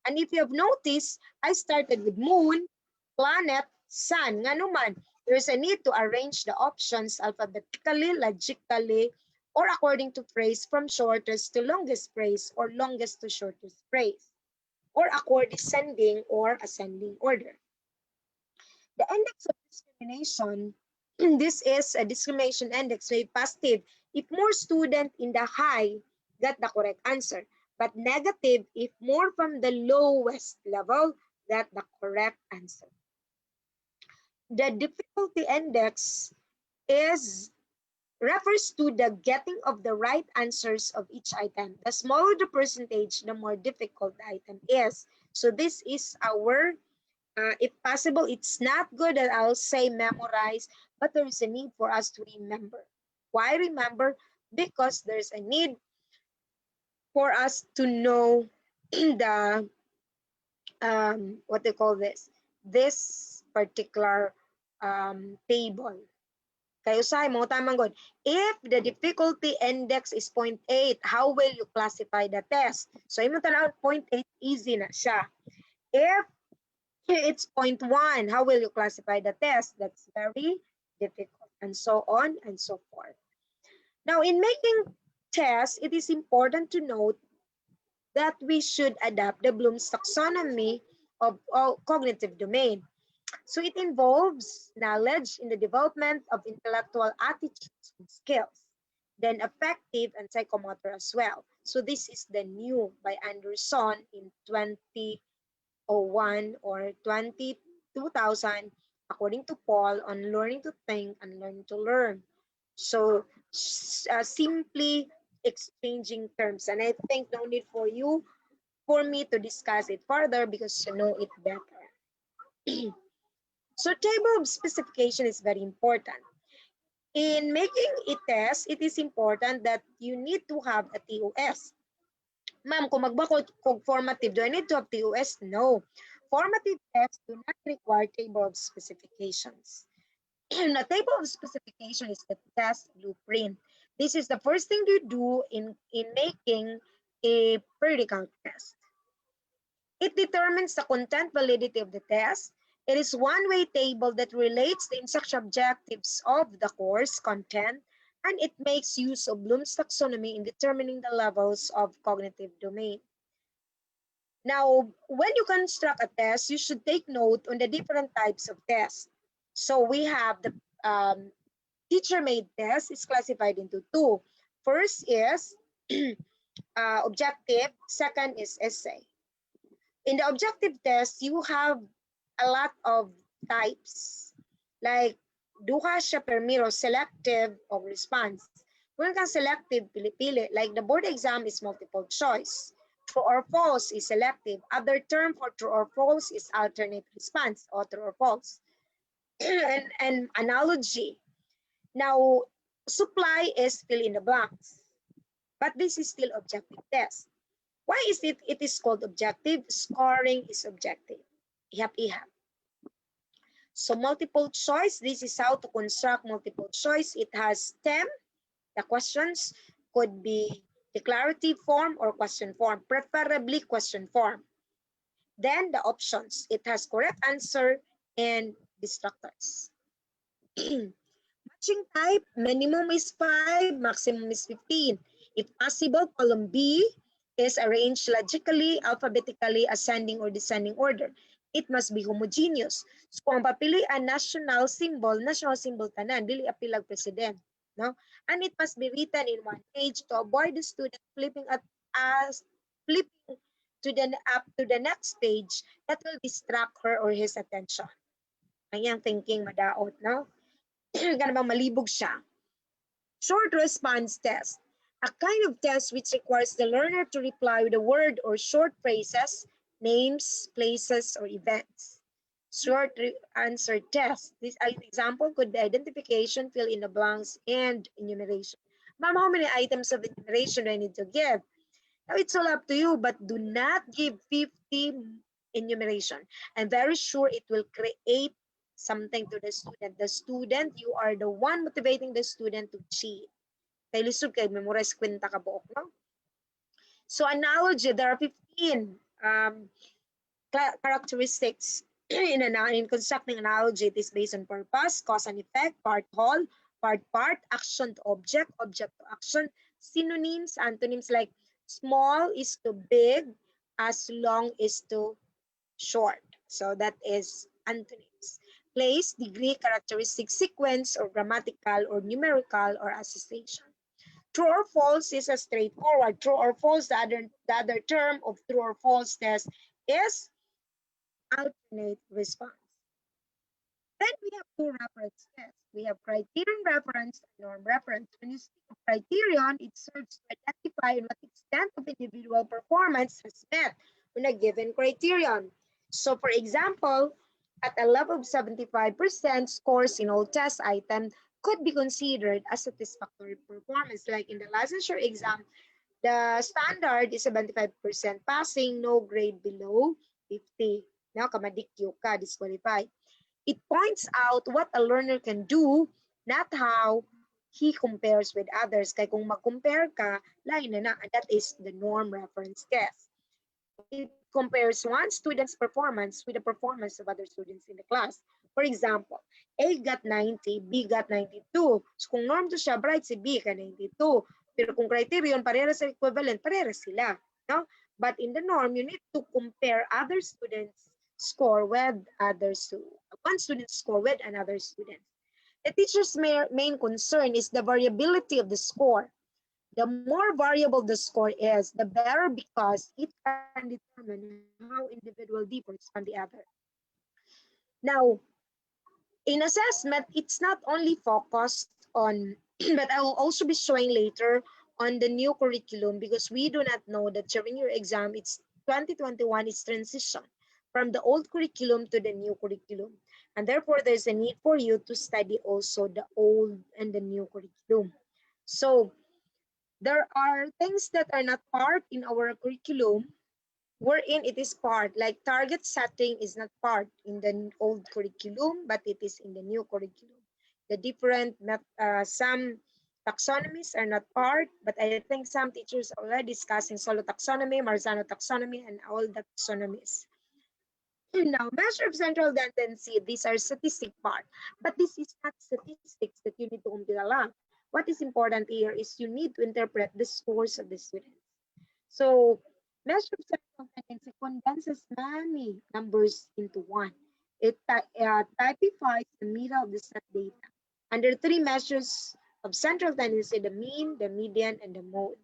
And if you have noticed, I started with moon, planet, sun. Nga naman, there's a need to arrange the options alphabetically, logically, or according to phrase from shortest to longest phrase or longest to shortest phrase, or accord descending or ascending order. The index of discrimination, this is a discrimination index, may positive if more students in the high got the correct answer, but negative if more from the lowest level got the correct answer. The difficulty index refers to the getting of the right answers of each item. The smaller the percentage, the more difficult the item is. So this is our, if possible, it's not good that I'll say memorize, but there is a need for us to remember. Why remember? Because there's a need for us to know the, what they call this particular table. Kayo say mo tamang good. If the difficulty index is 0.8, how will you classify the test? So imo tanaw 0.8, easy na siya. If it's 0.1, how will you classify the test? That's very difficult, and so on and so forth. Now, in making tests, it is important to note that we should adapt the Bloom's taxonomy of cognitive domain. So it involves knowledge in the development of intellectual attitudes and skills, then affective and psychomotor as well. So this is the new by Anderson in 2001 or 2000, according to Paul, on learning to think and learning to learn. So simply exchanging terms, and I think no need for me to discuss it further because you know it better. So table of specification is very important. In making a test, it is important that you need to have a TOS. Ma'am, kung magbakod kog formative, do I need to have TOS? No. Formative tests do not require table of specifications. The table of specification is the test blueprint. This is the first thing you do in making a periodical test. It determines the content validity of the test. It is one-way table that relates the instruction objectives of the course content, and it makes use of Bloom's taxonomy in determining the levels of cognitive domain. Now, when you construct a test, you should take note on the different types of tests. So we have the teacher-made test is classified into two. First is objective, second is essay. In the objective test, you have a lot of types. Like, duha siya permiro, selective or response. Kung kang selective, pili-pili. Like the board exam is multiple choice. True or false is selective. Other term for true or false is alternate response or true or false. and analogy. Now, supply is fill in the blanks. But this is still objective test. Why is it is called objective? Scoring is objective. Ihap-ihap. So multiple choice, this is how to construct multiple choice. It has STEM. The questions could be declarative form or question form, preferably question form. Then the options. It has correct answer and distractors. Matching type, minimum is 5, maximum is 15. If possible, column B is arranged logically, alphabetically, ascending or descending order. It must be homogeneous. So kung papilian national symbol tanan, dili apilag president, no? And it must be written in one page to avoid the student flipping flipping to the up to the next page that will distract her or his attention. Kanyang thinking madaot, no? Ganun bang malibog siya. Short response test. A kind of test which requires the learner to reply with a word or short phrases, names, places, or events. Short answer test. This example could be identification, fill in the blanks, and enumeration. Ma'am, how many items of enumeration do I need to give? Now, it's all up to you, but do not give 50 enumeration. I'm very sure it will create something to the student. The student, you are the one motivating the student to cheat. Kay lisod kay memorize kwenta ka buok, no? So analogy, there are 15 characteristics in constructing analogy. It is based on purpose, cause and effect, part whole, part, action to object, object to action, synonyms, antonyms like small is to big, as long is to short. So that is antonyms. Place, degree, characteristic, sequence, or grammatical, or numerical, or association. True or false is a straightforward. True or false, the other term of true or false test is alternate response. Then we have two reference tests. We have criterion reference and norm reference. When you speak of criterion, it serves to identify in what extent of individual performance has met on a given criterion. So for example, at a level of 75%, scores in all test items could be considered as satisfactory performance. Like in the licensure exam, the standard is 75% passing, no grade below 50. Now, kamadikyo ka, disqualified. It points out what a learner can do, not how he compares with others. Kaya kung mag-compare ka, lain na, and that is the norm reference test. It compares one student's performance with the performance of other students in the class. For example, A got 90, B got 92. So kung norm to siya, bright si B ka 92. Pero kung criterion, parehas sa equivalent, parehas sila. No? But in the norm, you need to compare other students' score with others, one student's score with another student. The teacher's main concern is the variability of the score. The more variable the score is, the better because it can determine how individual differs from the other. Now, in assessment, it's not only focused on, but I will also be showing later on the new curriculum because we do not know that during your exam, it's 2021 is transition from the old curriculum to the new curriculum. And therefore, there's a need for you to study also the old and the new curriculum. So there are things that are not part in our curriculum wherein it is part, like target setting is not part in the old curriculum, but it is in the new curriculum. The different, some taxonomies are not part, but I think some teachers are already discussing solo taxonomy, Marzano taxonomy, and all the taxonomies. Now, measure of central tendency, these are statistic part, but this is not statistics that you need to compute a lot. What is important here is you need to interpret the scores of the students. So measure of central tendency condenses many numbers into one. It typifies the middle of the set data. Under three measures of central tendency, the mean, the median, and the mode.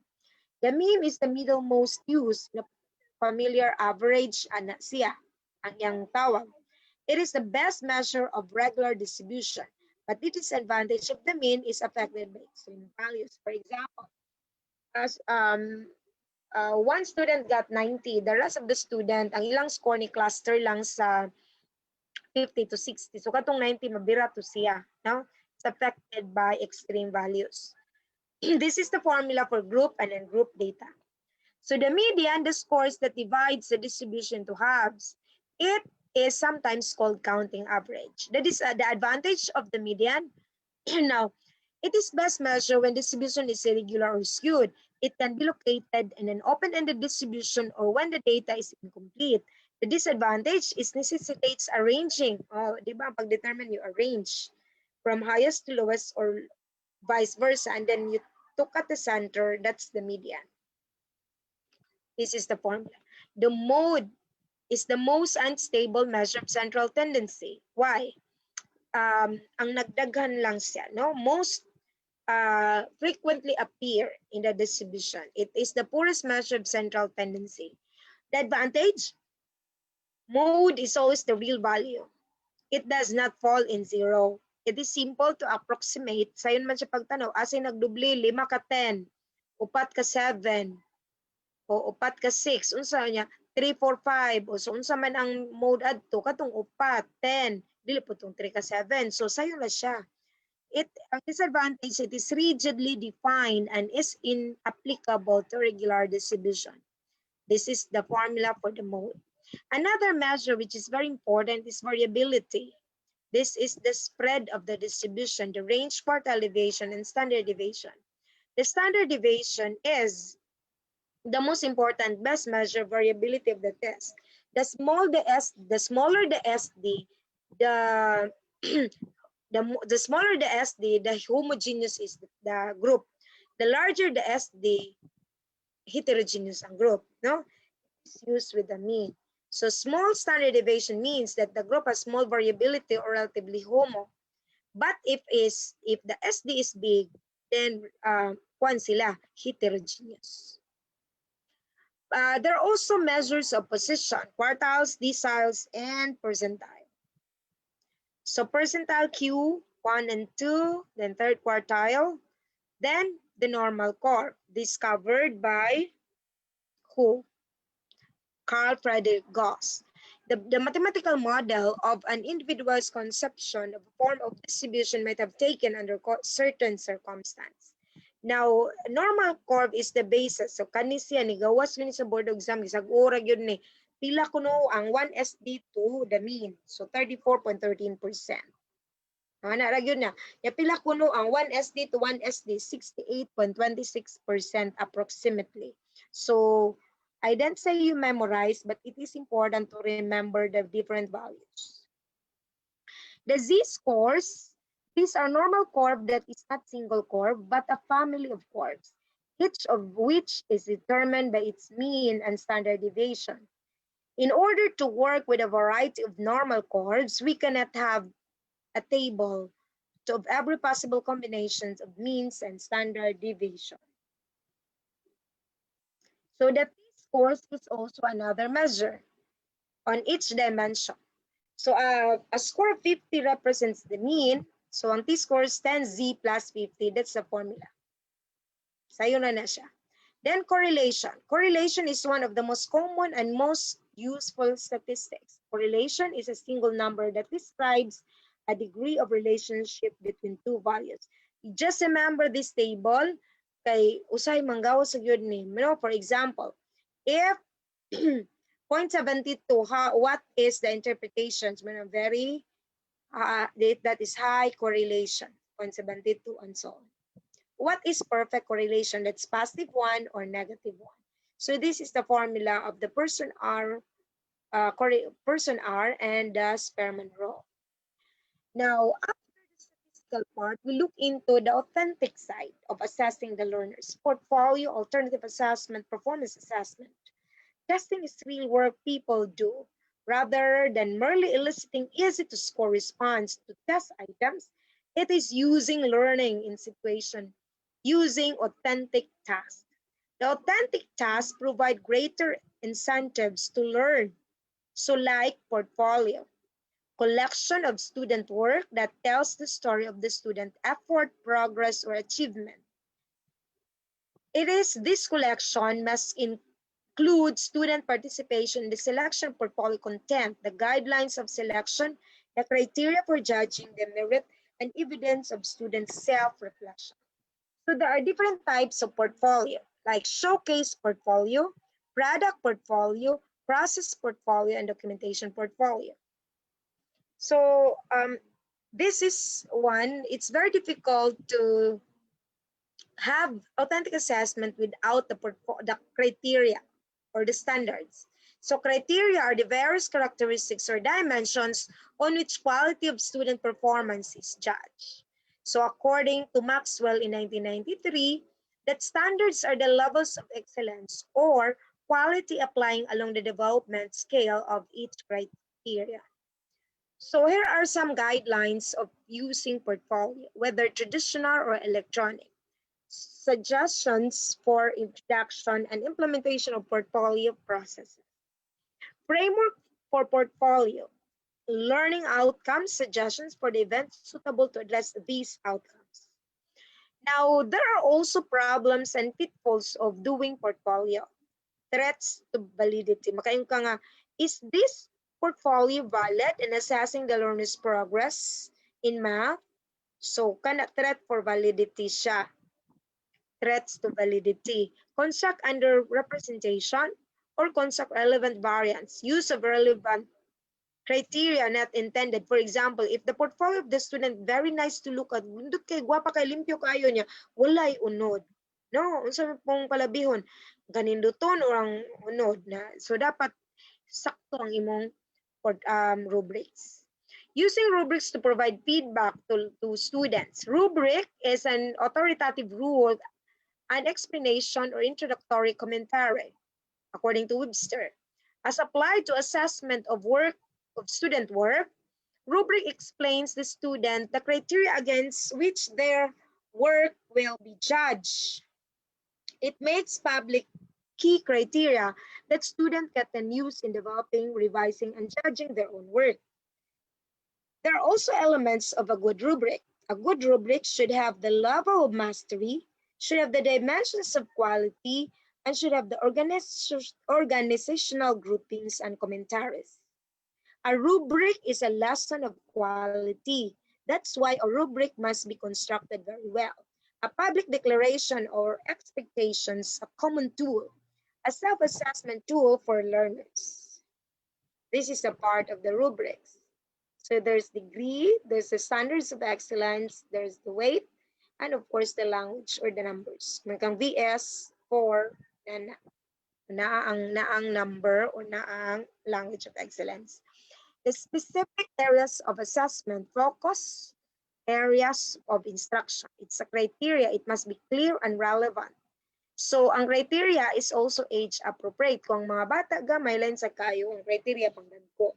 The mean is the middlemost used na familiar average ana siya ang yang tawag. It is the best measure of regular distribution, but the disadvantage of the mean is affected by extreme values. For example, as one student got 90, the rest of the student, ang ilang score ni cluster lang sa 50 to 60. So katong 90 mabira to siya, no? It's affected by extreme values. This is the formula for group and then group data. So the median, the scores that divides the distribution to halves, it is sometimes called counting average. That is the advantage of the median. Now, it is best measured when distribution is irregular or skewed. It can be located in an open-ended distribution or when the data is incomplete. The disadvantage is necessitates arranging. Oh, di ba? Pag-determine you arrange from highest to lowest or vice versa. And then you took at the center, that's the median. This is the formula. The mode is the most unstable measure of central tendency. Why? Ang nagdaghan lang siya, no? Most frequently appear in the distribution. It is the poorest measure of central tendency. The advantage, mode is always the real value. It does not fall in zero. It is simple to approximate. Sayon man siya pagtanaw, asay nagdubli, 5 ka 10, 4 ka 7, o 4 ka 6. Unsa niya? 3, 4, 5. O so unsa man ang mode adto katong 4, 10. Dili po tong 3 ka 7. So sayo na siya. Ang disadvantage, it is rigidly defined and is inapplicable to regular distribution. This is the formula for the mode. Another measure which is very important is variability. This is the spread of the distribution, the range, quartile deviation, and standard deviation. The standard deviation is the most important best measure variability of the test. The smaller the SD, the the smaller the SD, the homogeneous is the group. The larger the SD, heterogeneous ang group. No, it's used with the mean. So small standard deviation means that the group has small variability or relatively homo. But if the SD is big, then kwan sila heterogeneous. There are also measures of position, quartiles, deciles, and percentile. So percentile Q, 1 and 2, then third quartile, then the normal curve, discovered by who? Carl Friedrich Gauss. The mathematical model of an individual's conception of a form of distribution might have taken under certain circumstance. Now, normal curve is the basis. So, kani siya, ni gawas ni sa board exam, isag-ura yun ni, pila kuno ang 1SD to the mean. So, 34.13%. Narag yun na. Ya pila kuno ang 1SD to 1SD, 68.26% approximately. So, I didn't say you memorize, but it is important to remember the different values. The z-scores, these are normal curve that is not single curve, but a family of curves, each of which is determined by its mean and standard deviation. In order to work with a variety of normal curves, we cannot have a table of every possible combinations of means and standard deviation. So the T-scores is also another measure on each dimension. So a score of 50 represents the mean. So ang T-score is 10Z plus 50. That's the formula. Sayo na siya. Then correlation. Correlation is one of the most common and most useful statistics. Correlation is a single number that describes a degree of relationship between two values. You just remember this table kay usay manggawa sa gyud ni. For example, if 0.72, what is the interpretations? Very that is high correlation, 0.72 and so on. What is perfect correlation? That's positive one or negative one. So this is the formula of the person R and the Spearman rule. Now, after the statistical part, we look into the authentic side of assessing the learner's portfolio, alternative assessment, performance assessment. Testing is real work people do. Rather than merely eliciting easy to score response to test items, it is using learning in situation, using authentic tasks. The authentic tasks provide greater incentives to learn. So like portfolio, collection of student work that tells the story of the student effort, progress, or achievement. It is this collection must include student participation in the selection portfolio content, the guidelines of selection, the criteria for judging the merit, and evidence of student self-reflection. So there are different types of portfolio, like showcase portfolio, product portfolio, process portfolio, and documentation portfolio. So this is one, it's very difficult to have authentic assessment without the criteria or the standards. So criteria are the various characteristics or dimensions on which quality of student performance is judged. So according to Maxwell in 1993, that standards are the levels of excellence or quality applying along the development scale of each criteria. So here are some guidelines of using portfolio, whether traditional or electronic. Suggestions for introduction and implementation of portfolio processes. Framework for portfolio. Learning outcomes, suggestions for the event suitable to address these outcomes. Now, there are also problems and pitfalls of doing portfolio. Threats to validity. Makayung ka nga, is this portfolio valid in assessing the learner's progress in math? So, kana threat for validity siya. Threats to validity. Construct under representation or construct relevant variants. Use of relevant criteria not intended. For example, if the portfolio of the student very nice to look at, nindot kay gwapa kay limpyo kayo niya, walay unod. No, unsa pong palabihon, ganinduton orang unod na. So dapat sakto ang imong rubrics. Using rubrics to provide feedback to students. Rubric is an authoritative rule, an explanation or introductory commentary, according to Webster. As applied to assessment of student work, rubric explains the student the criteria against which their work will be judged. It makes public key criteria that students can use in developing, revising, and judging their own work. There are also elements of a good rubric. A good rubric should have the level of mastery, should have the dimensions of quality, and should have the organizational groupings and commentaries. A rubric is a lesson of quality. That's why a rubric must be constructed very well. A public declaration or expectations, a common tool, a self-assessment tool for learners. This is a part of the rubrics. So there's degree, there's the standards of excellence, there's the weight, and of course the language or the numbers. May VS for naang number or naang language of excellence. The specific areas of assessment focus areas of instruction. It's a criteria. It must be clear and relevant. So, ang criteria is also age appropriate. Kung mga bata gamay lang sa kayo, ang criteria pangdagko.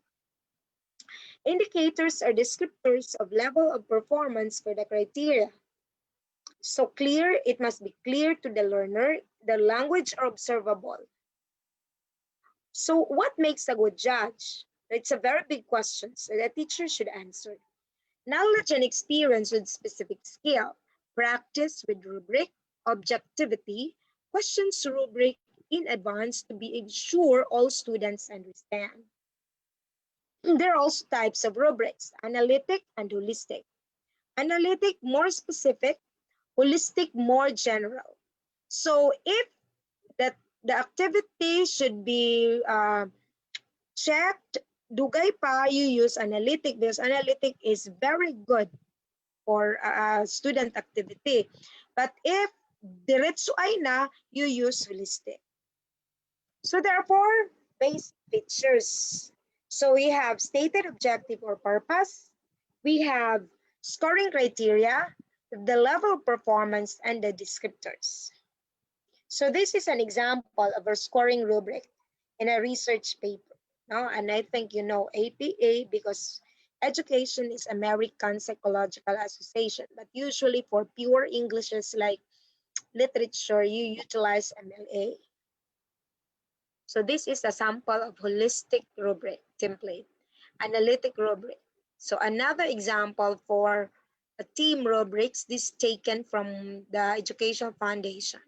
Indicators are descriptors of level of performance for the criteria. So clear, it must be clear to the learner. The language are observable. So what makes a good judge? It's a very big question, so the teacher should answer. Knowledge and experience with specific skill, practice with rubric, objectivity, questions rubric in advance to be sure all students understand. There are also types of rubrics, analytic and holistic. Analytic, more specific, holistic, more general. So if that the activity should be checked, dugay pa, you use analytic because analytic is very good for student activity. But if diretso ay na, you use holistic. So there are four basic features. So we have stated objective or purpose. We have scoring criteria, the level of performance, and the descriptors. So this is an example of a scoring rubric in a research paper. No? And I think you know APA because education is American Psychological Association. But usually for pure Englishes like literature, you utilize MLA. So this is a sample of holistic rubric template, analytic rubric. So another example for a team rubrics, this taken from the Education Foundation.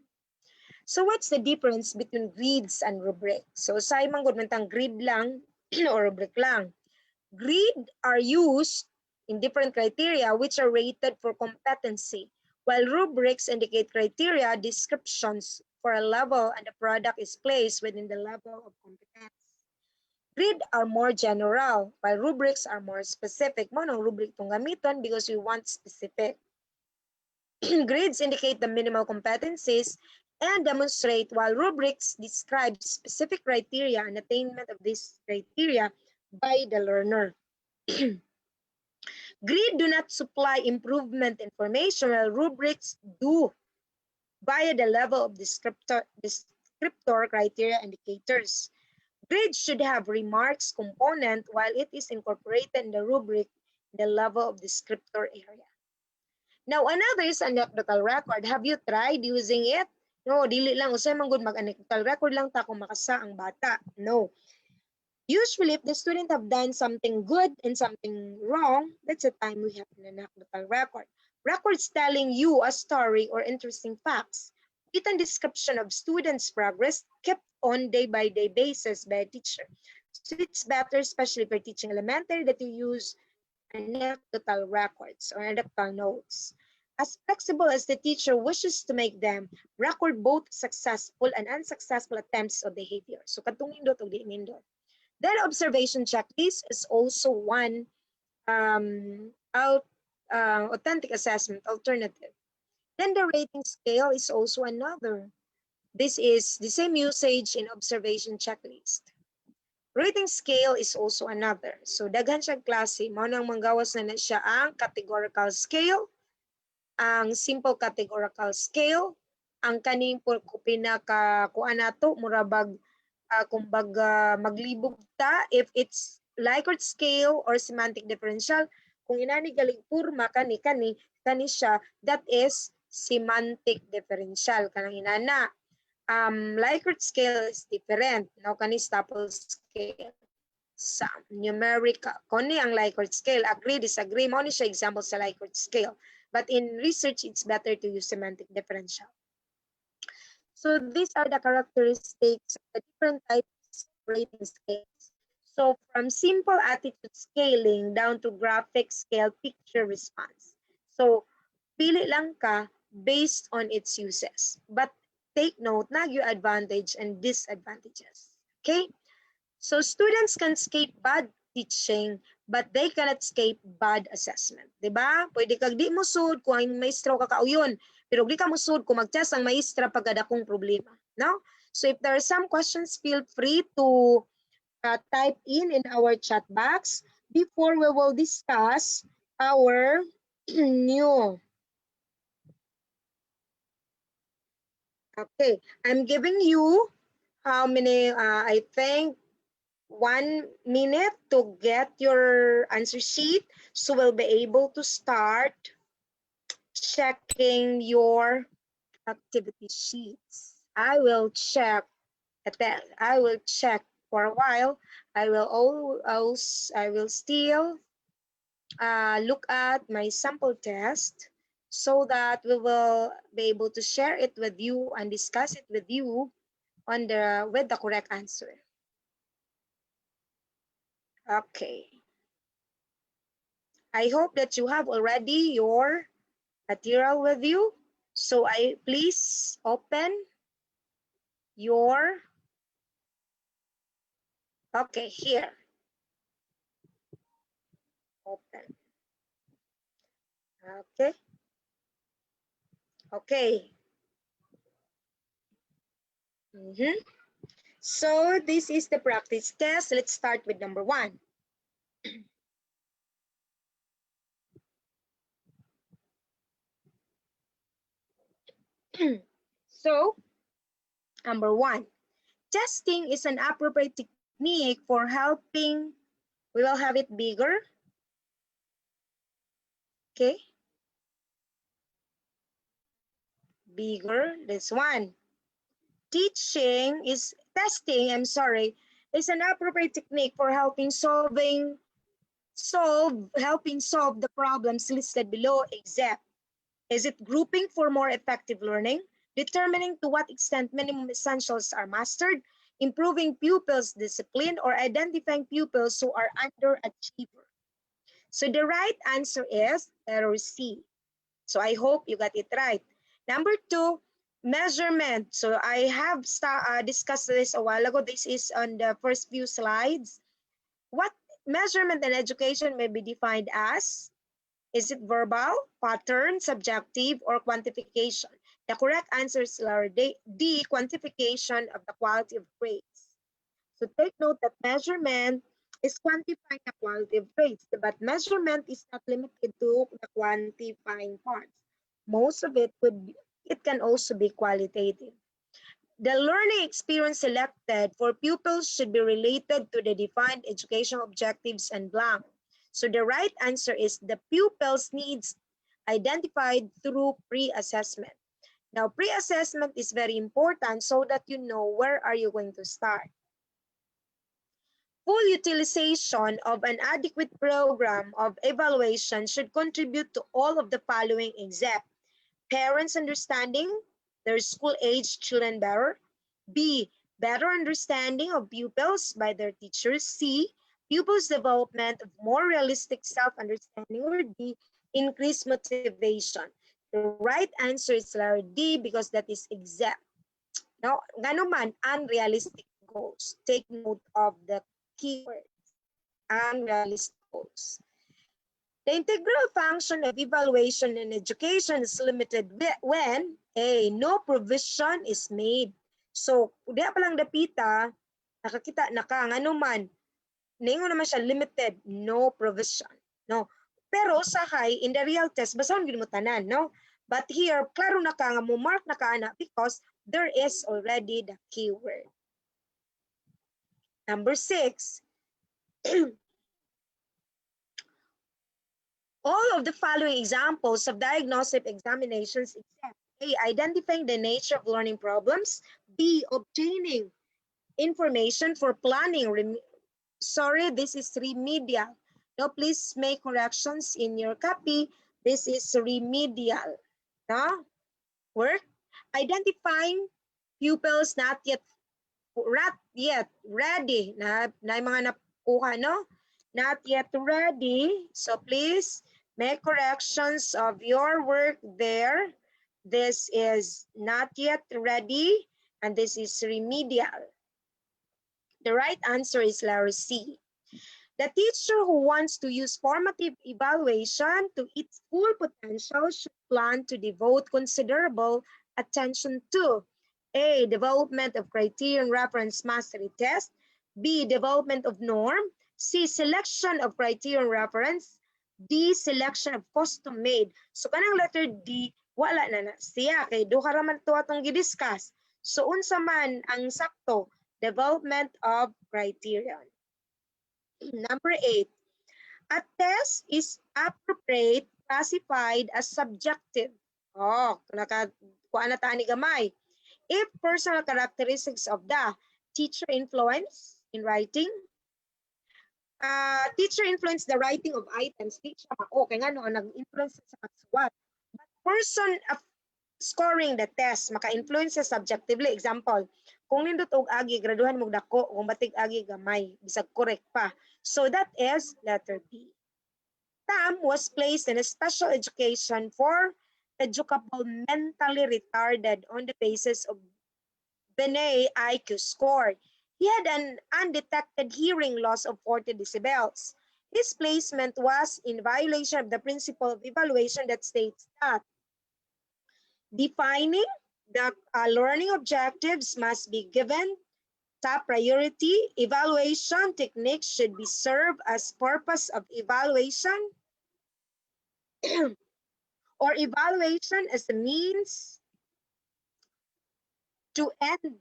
So what's the difference between grids and rubric? So sa imong gud man grid lang or rubric lang. Grid are used in different criteria which are rated for competency, while rubrics indicate criteria descriptions for a level and the product is placed within the level of competence. Grid are more general, while rubrics are more specific. Mo nang rubric tong gamiton because we want specific. Grids indicate the minimal competencies and demonstrate, while rubrics describe specific criteria and attainment of these criteria by the learner. Grid do not supply improvement information, while rubrics do via the level of descriptor criteria indicators. Grid should have remarks component while it is incorporated in the rubric in the level of descriptor area. Now, another is anecdotal record. Have you tried using it? No, dili lang. Usay man gud mag-anecdotal record lang ta kung makasa ang bata. No. Usually, if the student have done something good and something wrong, that's the time we have an anecdotal record. Records telling you a story or interesting facts with a description of students' progress kept on day-by-day basis by a teacher. So it's better, especially if you're teaching elementary, that you use anecdotal records or anecdotal notes. As flexible as the teacher wishes to make them, record both successful and unsuccessful attempts of behavior. So katong nindot o di nindot. Then observation checklist is also one authentic assessment alternative. Then the rating scale is also another. This is the same usage in observation checklist. Rating scale is also another. So daghan siya klase, mao nang manggawas na siya ang categorical scale, ang simple categorical scale, ang kaning pinaka kuan nato murabag kumbaga maglibog ta if it's Likert scale or semantic differential. Kung inani galing purma kani siya, that is semantic differential kanang inana. Likert scale is different. No, kani staple scale. Sa numerical. Kani ang Likert scale. Agree, disagree. Mo ni siya example sa Likert scale. But in research, it's better to use semantic differential. So these are the characteristics of the different types of rating scales. So from simple attitude scaling down to graphic scale picture response. So pili lang ka based on its uses. But take note, nagyo advantage and disadvantages. Okay? So students can escape bad teaching, but they cannot escape bad assessment. Diba? Pwede kag di mo sud kung ang maestro kakauyon, pero di ka mo sud kung mag-test ang maestra pagkadakong problema. No? So if there are some questions, feel free to type in our chat box before we will discuss our new. Okay, I'm giving you how many, I think, 1 minute to get your answer sheet. So we'll be able to start checking your activity sheets. I will check for a while, I will still look at my sample test so that we will be able to share it with you and discuss it with you on with the correct answer. Okay. I hope that you have already your material with you. So please open your, okay, here. Open. Okay. Okay. So this is the practice test. Let's start with number 1. So, number 1, testing is an appropriate technique for helping. We will have it bigger. Okay. Bigger, this one. Testing, is an appropriate technique for helping solve the problems listed below, except, is it grouping for more effective learning, determining to what extent minimum essentials are mastered, improving pupils' discipline, or identifying pupils who are underachiever? So the right answer is letter C. So I hope you got it right. Number 2, measurement. So I have discussed this a while ago. This is on the first few slides. What measurement in education may be defined as? Is it verbal, pattern, subjective, or quantification? The correct answer is letter D, quantification of the quality of grades. So take note that measurement is quantifying the quality of grades, but measurement is not limited to the quantifying parts. Most of it can also be qualitative. The learning experience selected for pupils should be related to the defined educational objectives and blank. So the right answer is the pupils' needs identified through pre-assessment. Now, pre-assessment is very important so that you know where are you going to start. Full utilization of an adequate program of evaluation should contribute to all of the following except parents understanding their school-age children better, B, better understanding of pupils by their teachers, C, pupils' development of more realistic self-understanding, or D, increased motivation. The right answer is letter D because that is exact. Now, ganuman, unrealistic goals. Take note of the keywords, unrealistic goals. The integral function of evaluation in education is limited when A, no provision is made. So, diya pa lang dapita, nakakita na ka, nga naman, ningon naman siya limited, no provision. No? Pero sa in the real test, basahon gid mo tanan, no? But here, klaro na ka nga mo mark na ka ana because there is already the keyword. Number 6, all of the following examples of diagnostic examinations except A, identifying the nature of learning problems, B, obtaining information for planning. This is remedial. Now, please make corrections in your copy. This is remedial. No? Work. Identifying pupils not yet ready. Na mga nakuha, no? Not yet ready. So please make corrections of your work there. This is not yet ready, and this is remedial. The right answer is letter C. The teacher who wants to use formative evaluation to its full potential should plan to devote considerable attention to A, development of criterion reference mastery test, B, development of norm, C, selection of criterion reference, D, selection of custom made. So kanang letter D, wala na siya kay duha ra man to atong gidiscuss. So unsa man ang sakto, development of criterion. Number 8, a test is appropriate classified as subjective. Oh, kuha na tani gamay. If personal characteristics of the teacher influence, in writing. Teacher influenced the writing of items. Di siya mao kay ngano nag-influence sa pagsuwat. But person scoring the test maka-influence subjectively. Example, kung nindot og agi graduhan mo dako, kung batig agi gamay, bisag correct pa. So that is letter B. Tam was placed in a special education for educable mentally retarded on the basis of Benay IQ score. He had an undetected hearing loss of 40 decibels. His placement was in violation of the principle of evaluation that states that defining the learning objectives must be given top priority. Evaluation techniques should be served as purpose of evaluation or evaluation as a means to end,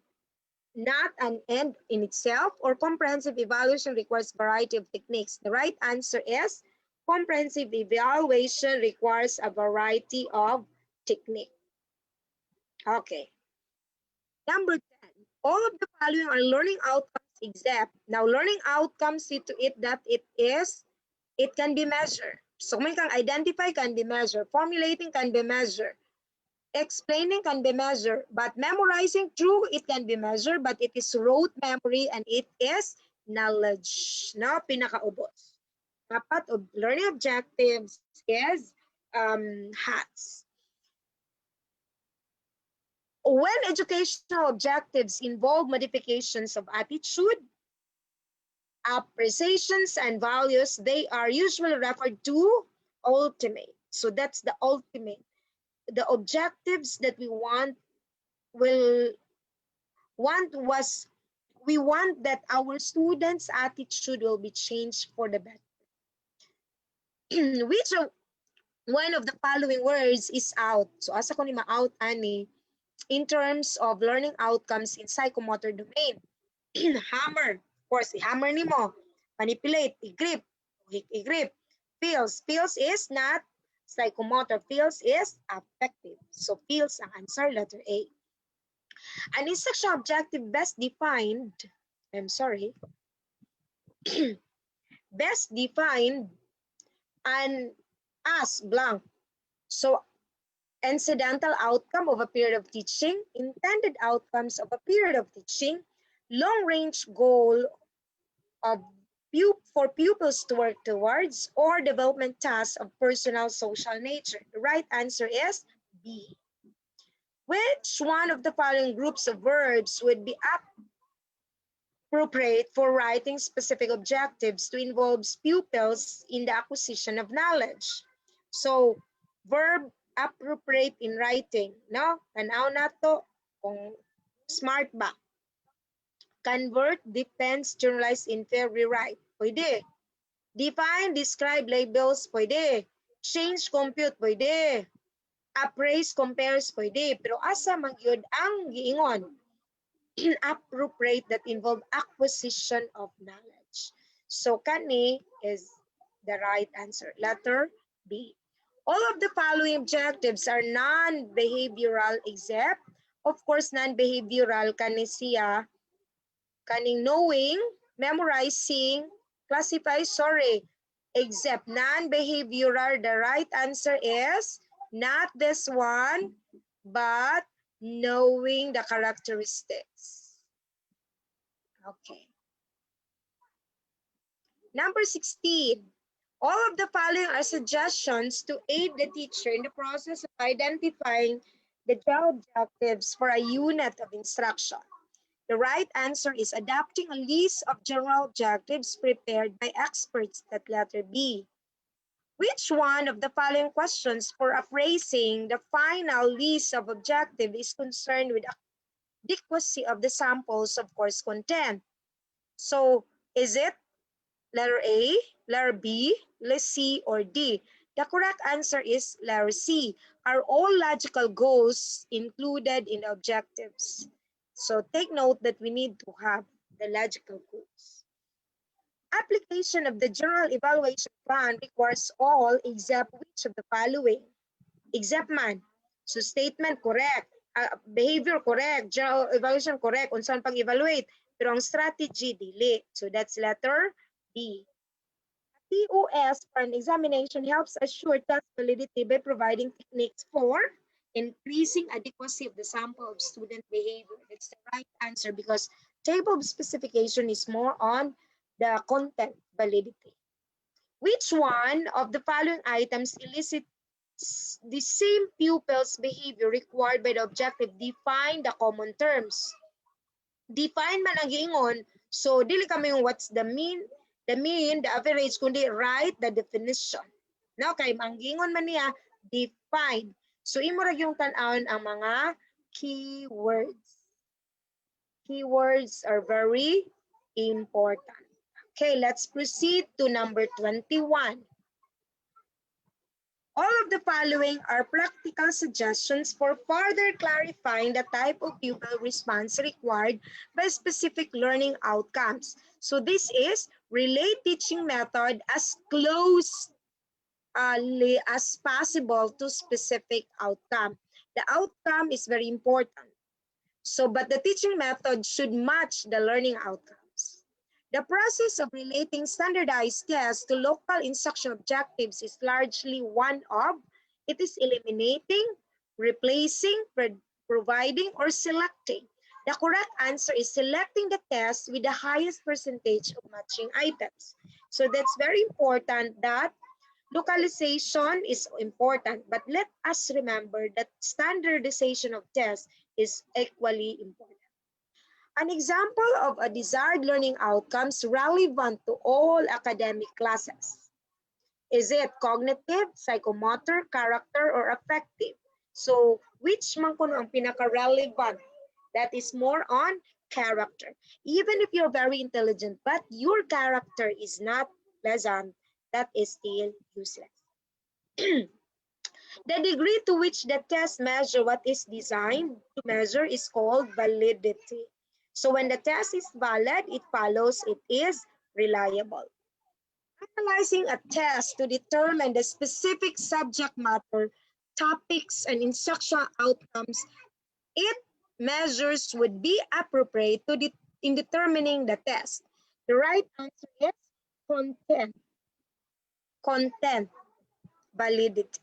not an end in itself, or comprehensive evaluation requires variety of techniques. The right answer is comprehensive evaluation requires a variety of techniques. Okay. Number 10, all of the following are learning outcomes except. Now, learning outcomes, see to it that it can be measured. So, may kang identify can be measured. Formulating can be measured. Explaining can be measured. But memorizing, true, it can be measured, but it is rote memory and it is knowledge. No, pinakaubos. Dapat of learning objectives is hats. When educational objectives involve modifications of attitude, appreciations, and values, they are usually referred to ultimate. So that's the ultimate. The objectives that we want we want that our students' attitude will be changed for the better. Which one of the following words is out? So asa ko ni ma-out ani in terms of learning outcomes in psychomotor domain. Hammer, of course, i-hammer ni mo. Manipulate, i-grip, i-grip. Feels is not psychomotor. Feels is affective. So feels ang answer, letter A. An instructional objective best defined and as blank. So incidental outcome of a period of teaching, intended outcomes of a period of teaching, long-range goal of for pupils to work towards, or development tasks of personal social nature. The right answer is B. Which one of the following groups of verbs would be appropriate for writing specific objectives to involve pupils in the acquisition of knowledge? So, verb appropriate in writing, no? Tanaw na to kung smart ba. Convert, depends, generalize, infer, rewrite. Pwede. Define, describe, labels, pwede. Change, compute, pwede. Appraise, compares, pwede. Pero asa man yun ang giingon? Appropriate that involve acquisition of knowledge. So kani is the right answer. Letter B. All of the following objectives are non-behavioral except, of course, non-behavioral kani siya, kaning knowing, memorizing, except non-behavioral. The right answer is not this one, but knowing the characteristics. Okay. Number 16. All of the following are suggestions to aid the teacher in the process of identifying the general objectives for a unit of instruction. The right answer is adopting a list of general objectives prepared by experts. That letter B. Which one of the following questions for appraising the final list of objectives is concerned with adequacy of the samples of course content? So is it letter A, letter B, letter C, or D? The correct answer is letter C. Are all logical goals included in the objectives? So take note that we need to have the logical goals. Application of the general evaluation plan requires all except which of the following? Except man. So statement correct, behavior correct, general evaluation correct, unsan pag-evaluate. Pero ang strategy, dili. So that's letter B. TOS for an examination helps assure test validity by providing techniques for increasing adequacy of the sample of student behavior. That's the right answer because table of specification is more on the content validity. Which one of the following items elicits the same pupil's behavior required by the objective? Define the common terms. Define man ang giingon. So, dili kami yung what's the mean, the average, kundi write the definition. Now, kay ang giingon man niya, define. So, imo ra yung tan-awon ang mga keywords. Keywords are very important. Okay, let's proceed to number 21. All of the following are practical suggestions for further clarifying the type of pupil response required by specific learning outcomes. So this is relate teaching method as close as possible to specific outcome. The outcome is very important. So, but the teaching method should match the learning outcomes. The process of relating standardized tests to local instruction objectives is largely one of, it is eliminating, replacing, providing, or selecting. The correct answer is selecting the test with the highest percentage of matching items. So that's very important that localization is important, but let us remember that standardization of tests is equally important. An example of a desired learning outcomes relevant to all academic classes. Is it cognitive, psychomotor, character, or affective? So, which man kuno ang pinaka-relevant? That is more on character. Even if you're very intelligent, but your character is not pleasant, that is still useless. The degree to which the test measure what is designed to measure is called validity. So when the test is valid, it follows it is reliable. Analyzing a test to determine the specific subject matter, topics, and instructional outcomes it measures would be appropriate to in determining the test. The right answer is content validity.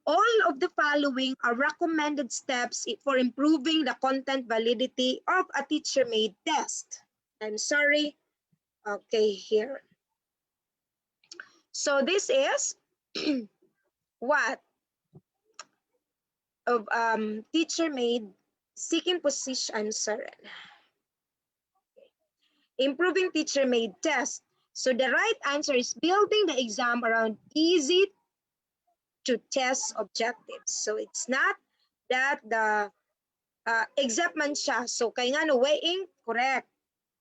All of the following are recommended steps for improving the content validity of a teacher-made test. I'm sorry. Okay, here. So this is what? Of teacher-made seeking position, I'm sorry. Improving teacher-made test. So the right answer is building the exam around easy to test objectives. So it's not that the exact man siya. So kaya nga no, weighing, correct.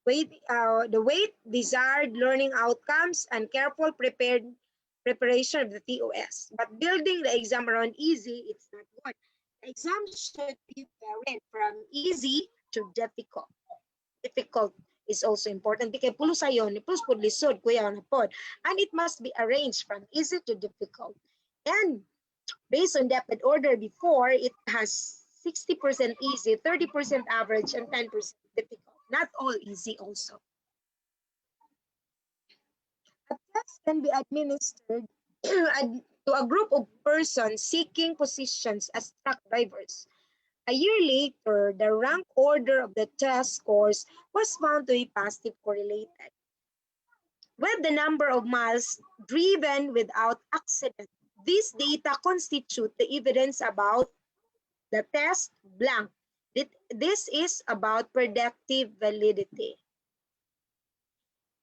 The weight, desired learning outcomes, and careful preparation of the TOS. But building the exam around easy, it's not good. The exam should be varied from easy to difficult. Difficult is also important because pulo sayo, ni plus pud lisod, kuya na pod. And it must be arranged from easy to difficult. And based on depth order before, it has 60% easy, 30% average, and 10% difficult. Not all easy also. A test can be administered to a group of persons seeking positions as truck drivers. A year later, the rank order of the test scores was found to be positive correlated with the number of miles driven without accident. These data constitute the evidence about the test blank. This is about predictive validity.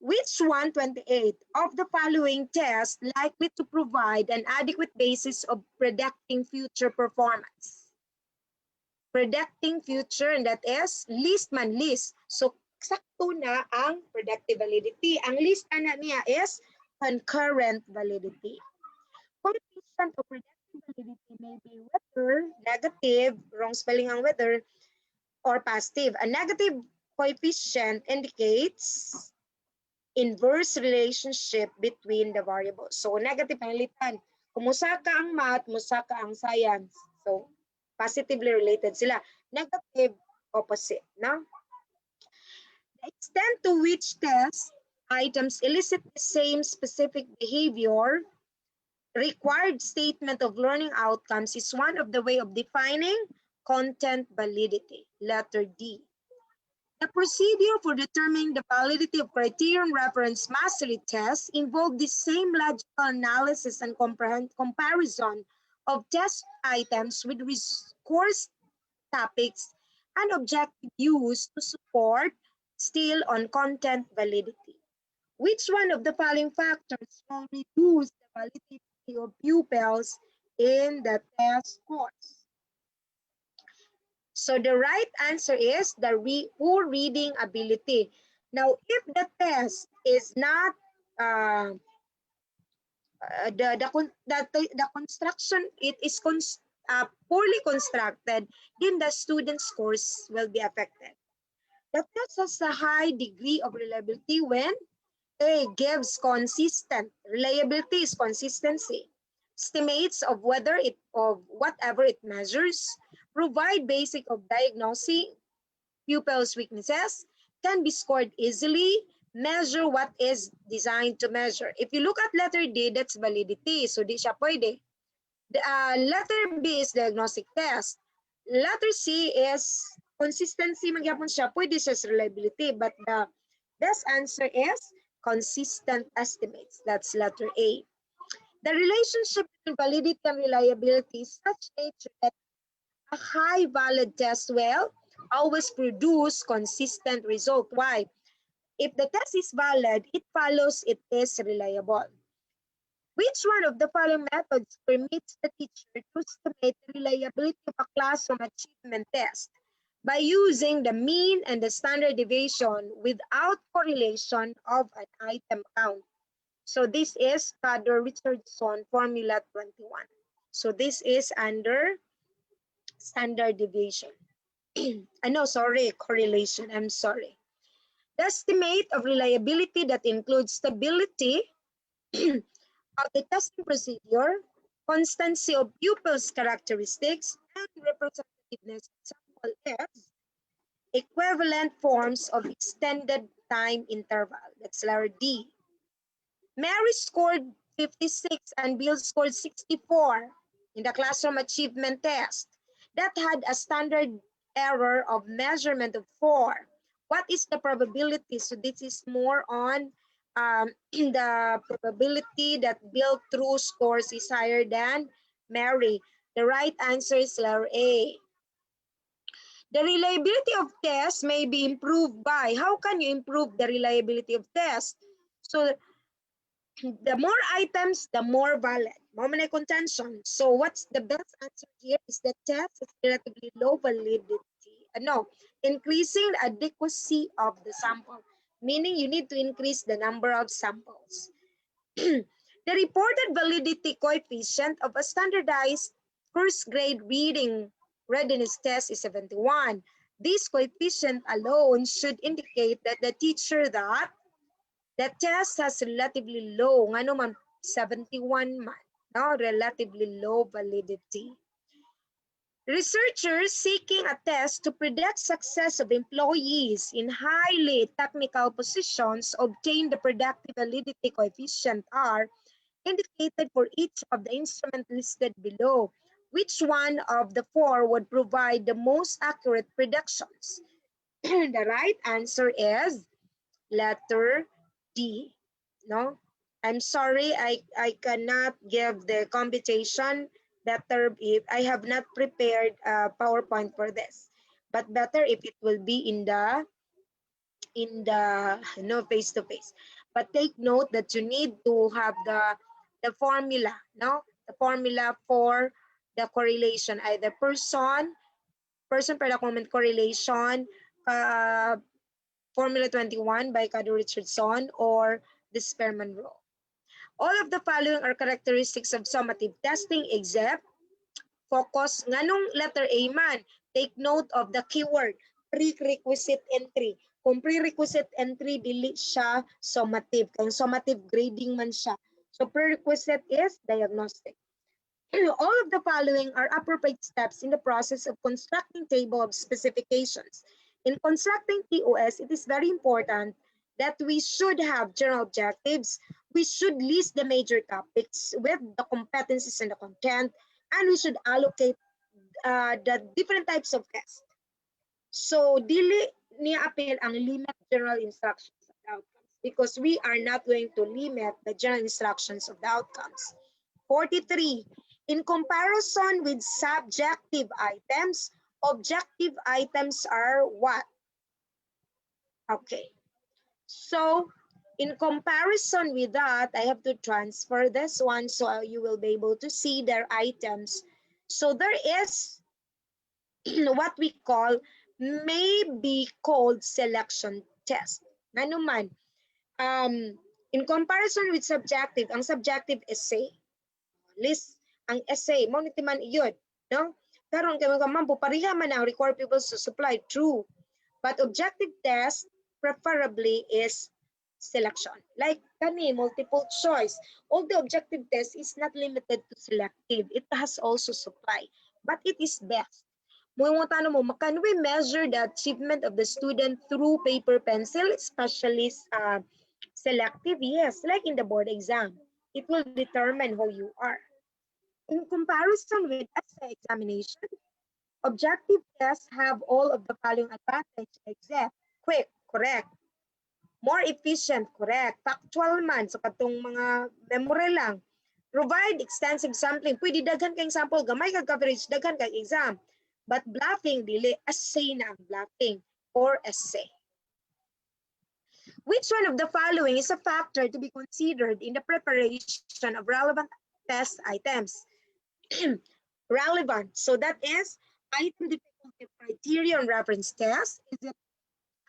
Which 128 of the following tests likely to provide an adequate basis of predicting future performance? Predicting future, and that is list man list. So, sakto na ang predictive validity. Ang list na niya is concurrent validity. Coefficient of predictive validity may be whether negative, wrong spelling ang whether, or positive. A negative coefficient indicates inverse relationship between the variables. So, negative panglitan. Kung musa ka ang math, musa ka ang science. So, positively related sila. Negative, opposite. No? extent to which test items elicit the same specific behavior, required statement of learning outcomes is one of the way of defining content validity. Letter D. The procedure for determining the validity of criterion reference mastery tests involve the same logical analysis and comparison of test items with course topics and objective use to support still on content validity. Which one of the following factors will reduce the validity of pupils in the test course? So the right answer is the poor reading ability. Now, if the test is not the construction, it is poorly constructed, then the student's scores will be affected. The test has a high degree of reliability when A gives consistent. Reliability is consistency. Estimates of whatever it measures, provide basic of diagnosing pupils' weaknesses, can be scored easily, measure what is designed to measure. If you look at letter D, that's validity. So di siya pwede. Letter B is diagnostic test. Letter C is consistency. Magyapon siya. Pwede siya sa reliability. But the best answer is consistent estimates. That's letter A. The relationship between validity and reliability is such nature that a high valid test will always produce consistent result. Why? If the test is valid, it follows it is reliable. Which one of the following methods permits the teacher to estimate the reliability of a classroom achievement test? By using the mean and the standard deviation without correlation of an item count. So this is Cador-Richardson Formula 21. So this is under standard deviation. No, sorry, correlation. I'm sorry. The estimate of reliability that includes stability of the testing procedure, constancy of pupils' characteristics, and representativeness of sample is equivalent forms of extended time interval. That's letter D. Mary scored 56 and Bill scored 64 in the classroom achievement test. That had a standard error of measurement of 4. What is the probability? So this is more on the probability that Bill true scores is higher than Mary. The right answer is letter A. The reliability of tests may be improved by, how can you improve the reliability of tests? So the more items, the more valid. Moment contention. So what's the best answer here is the test is relatively low validity. No, increasing the adequacy of the sample, meaning you need to increase the number of samples. The reported validity coefficient of a standardized first grade reading readiness test is 71. This coefficient alone should indicate that the teacher that the test has relatively low, nga naman 71 man, no? Relatively low validity. Researchers seeking a test to predict success of employees in highly technical positions obtain the predictive validity coefficient R indicated for each of the instruments listed below. Which one of the four would provide the most accurate predictions? The right answer is letter D. No, I'm sorry, I cannot give the computation better if I have not prepared a PowerPoint for this. But better if it will be in the face to face. But take note that you need to have the formula, no? The formula for the correlation, either person per doc moment correlation, Formula 21 by Cado Richardson, or the Spearman rule. All of the following are characteristics of summative testing except focus. Nganong letter A man? Take note of the keyword, prerequisite entry. Kung prerequisite entry, dili siya summative. Kung summative grading man siya. So prerequisite is diagnostic. All of the following are appropriate steps in the process of constructing table of specifications. In constructing TOS, it is very important that we should have general objectives. We should list the major topics with the competencies and the content, and we should allocate the different types of tests. So, dili niya appeal ang limit general instructions of the outcomes because we are not going to limit the general instructions of the outcomes. 43. In comparison with subjective items, objective items are what? Okay. So, in comparison with that, I have to transfer this one so you will be able to see their items. So, there is what we call may be called selection test. Ano man, in comparison with subjective, ang subjective essay, list ang essay, mo man iyon, no? Karon kay mga mampo pareha man ang required pupils to supply, true. But objective test preferably is selection. Like kani, multiple choice. All the objective test is not limited to selective. It has also supply. But it is best. Mo tanong mo, can we measure the achievement of the student through paper pencil, especially selective? Yes, like in the board exam. It will determine who you are. In comparison with essay examination, objective tests have all of the following advantages except quick, correct. More efficient, correct. Factual man, so katong mga memory lang. Provide extensive sampling. Pwede daghan kang sample, gamay kag coverage, daghan kag exam. But bluffing, dili, essay na ang bluffing or essay. Which one of the following is a factor to be considered in the preparation of relevant test items? Relevant. So that is item difficulty criterion reference test. Is it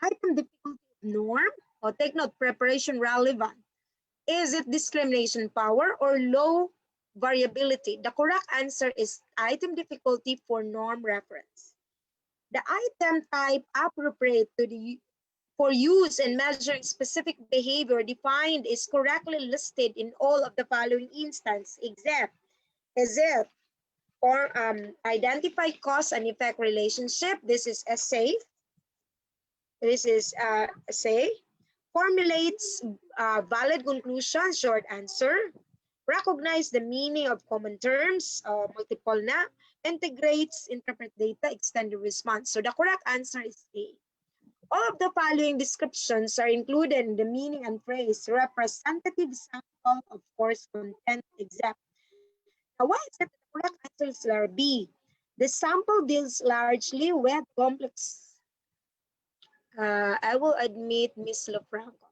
item difficulty norm? Or take note, preparation relevant. Is it discrimination power or low variability? The correct answer is item difficulty for norm reference. The item type appropriate to the for use in measuring specific behavior defined is correctly listed in all of the following instances, except is it or identify cause and effect relationship. This is essay. This is essay. Formulates valid conclusion, short answer. Recognize the meaning of common terms, multiple na. Integrates, interpret data, extend the response. So the correct answer is A. All of the following descriptions are included in the meaning and phrase representative sample of course content except. Now, why is it the correct answer is letter B? The sample deals largely with complex. I will admit Ms. Lofranco.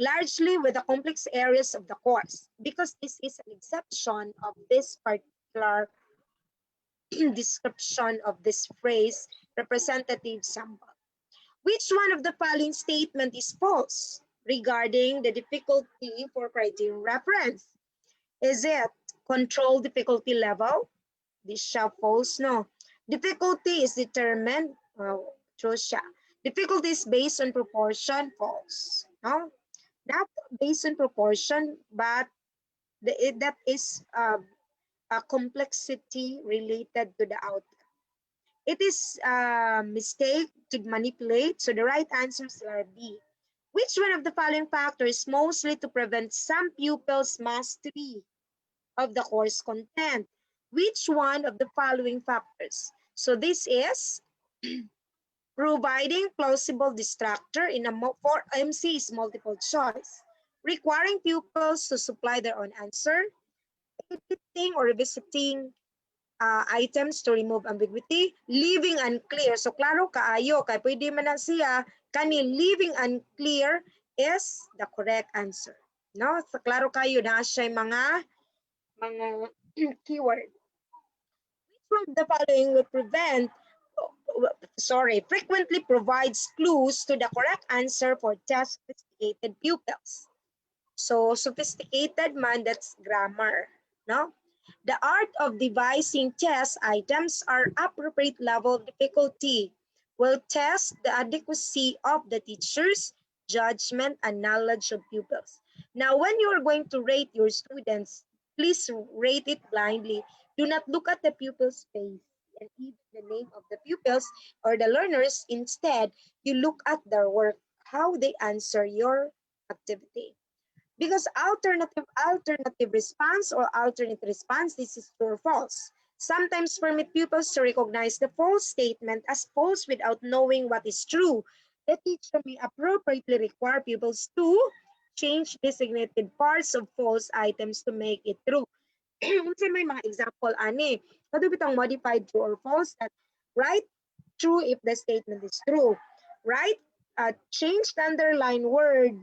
Largely with the complex areas of the course because this is an exception of this particular description of this phrase representative sample. Which one of the following statement is false regarding the difficulty for criterion reference? Is it control difficulty level? This shall false, no. Difficulty is determined, true siya. Difficulty is based on proportion, false. No? Not based on proportion, but that is a complexity related to the outcome. It is a mistake to manipulate, so the right answers are B. Which one of the following factors mostly to prevent some pupils' mastery of the course content? Which one of the following factors? So this is providing plausible distractor in a for MC is multiple choice, requiring pupils to supply their own answer, editing or revisiting items to remove ambiguity, leaving unclear. So klaro kaayo kay pwede man na siya kani leaving unclear is the correct answer. No, so klaro kayo na siya mga keyword. Which one of the following will frequently provides clues to the correct answer for test sophisticated pupils. So sophisticated man, that's grammar, no? The art of devising test items are appropriate level of difficulty will test the adequacy of the teacher's judgment and knowledge of pupils. Now, when you are going to rate your students, please rate it blindly. Do not look at the pupil's face and even the name of the pupils or the learners. Instead, you look at their work, how they answer your activity. Because alternative response or alternate response, this is true or false. Sometimes permit pupils to recognize the false statement as false without knowing what is true. The teacher may appropriately require pupils to change designated parts of false items to make it true. Kasi may mga example ani. Kado bitang modified true or false that write true if the statement is true. Right? Change the underlined word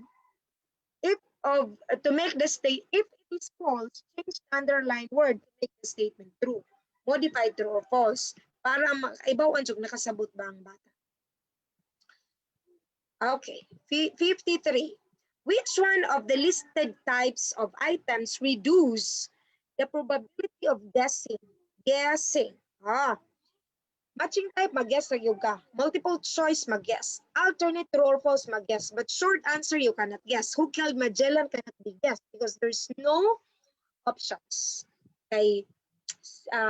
if of to make the state if it is false, change the underlined word to make the statement true. Modified true or false para makaibawan jud nakasabot ba ang bata. Okay, 53. Which one of the listed types of items reduce the probability of guessing? Guessing. Matching type, mag-guess na yun ka. Multiple choice, mag-guess. Alternate true or false, mag-guess. But short answer, you cannot guess. Who killed Magellan cannot be guessed because there's no options. Okay,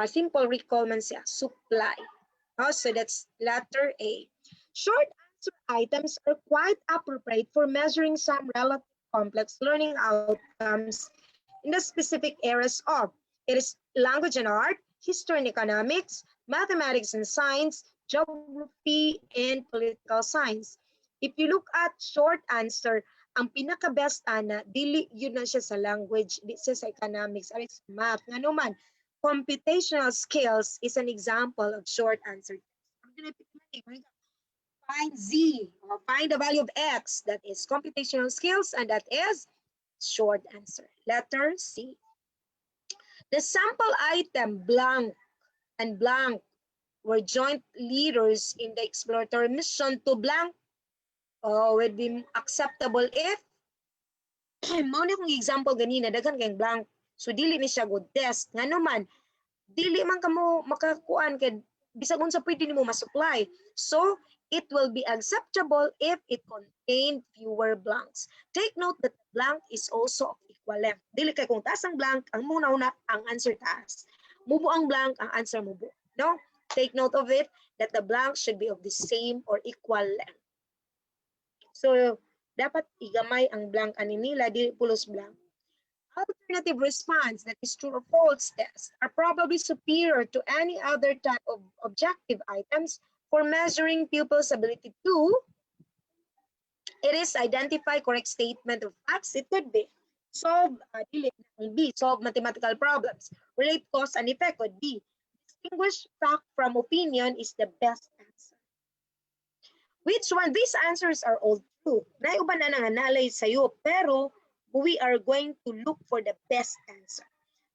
simple recall man siya, supply. So that's letter A. Short answer items are quite appropriate for measuring some relative complex learning outcomes in the specific areas of it is language and art, history and economics, mathematics and science, geography, and political science. If you look at short answer, ang pinaka-best ana, dili yun na siya sa language, di siya sa economics, or sa math. Nga naman, computational skills is an example of short answer. Find Z, or find the value of X. That is computational skills, and that is short answer. Letter C. The sample item blank and blank were joint leaders in the exploratory mission to blank would be acceptable if mao na kung example ganina daghan kayong blank so dili ni siya good test nga naman dili man kamo makakuan kay bisag unsa pwede nimo ma-supply so it will be acceptable if it contained fewer blanks. Take note that the blank is also of equal length. Dili kay kung taas ang blank ang muna ang answer taas, mubo ang blank ang answer mubo, no? Take note of it that the blank should be of the same or equal length. So dapat igamay ang blank ani nila dili pulos blank. Alternative response, that is true or false test, are probably superior to any other type of objective items for measuring pupils' ability to, it is identify correct statement of facts, it could be. Solve, B, solve mathematical problems. Relate cause and effect, could be. Distinguish fact from opinion is the best answer. Which one? These answers are all true. Naiuban na nang analyze sa'yo, pero we are going to look for the best answer.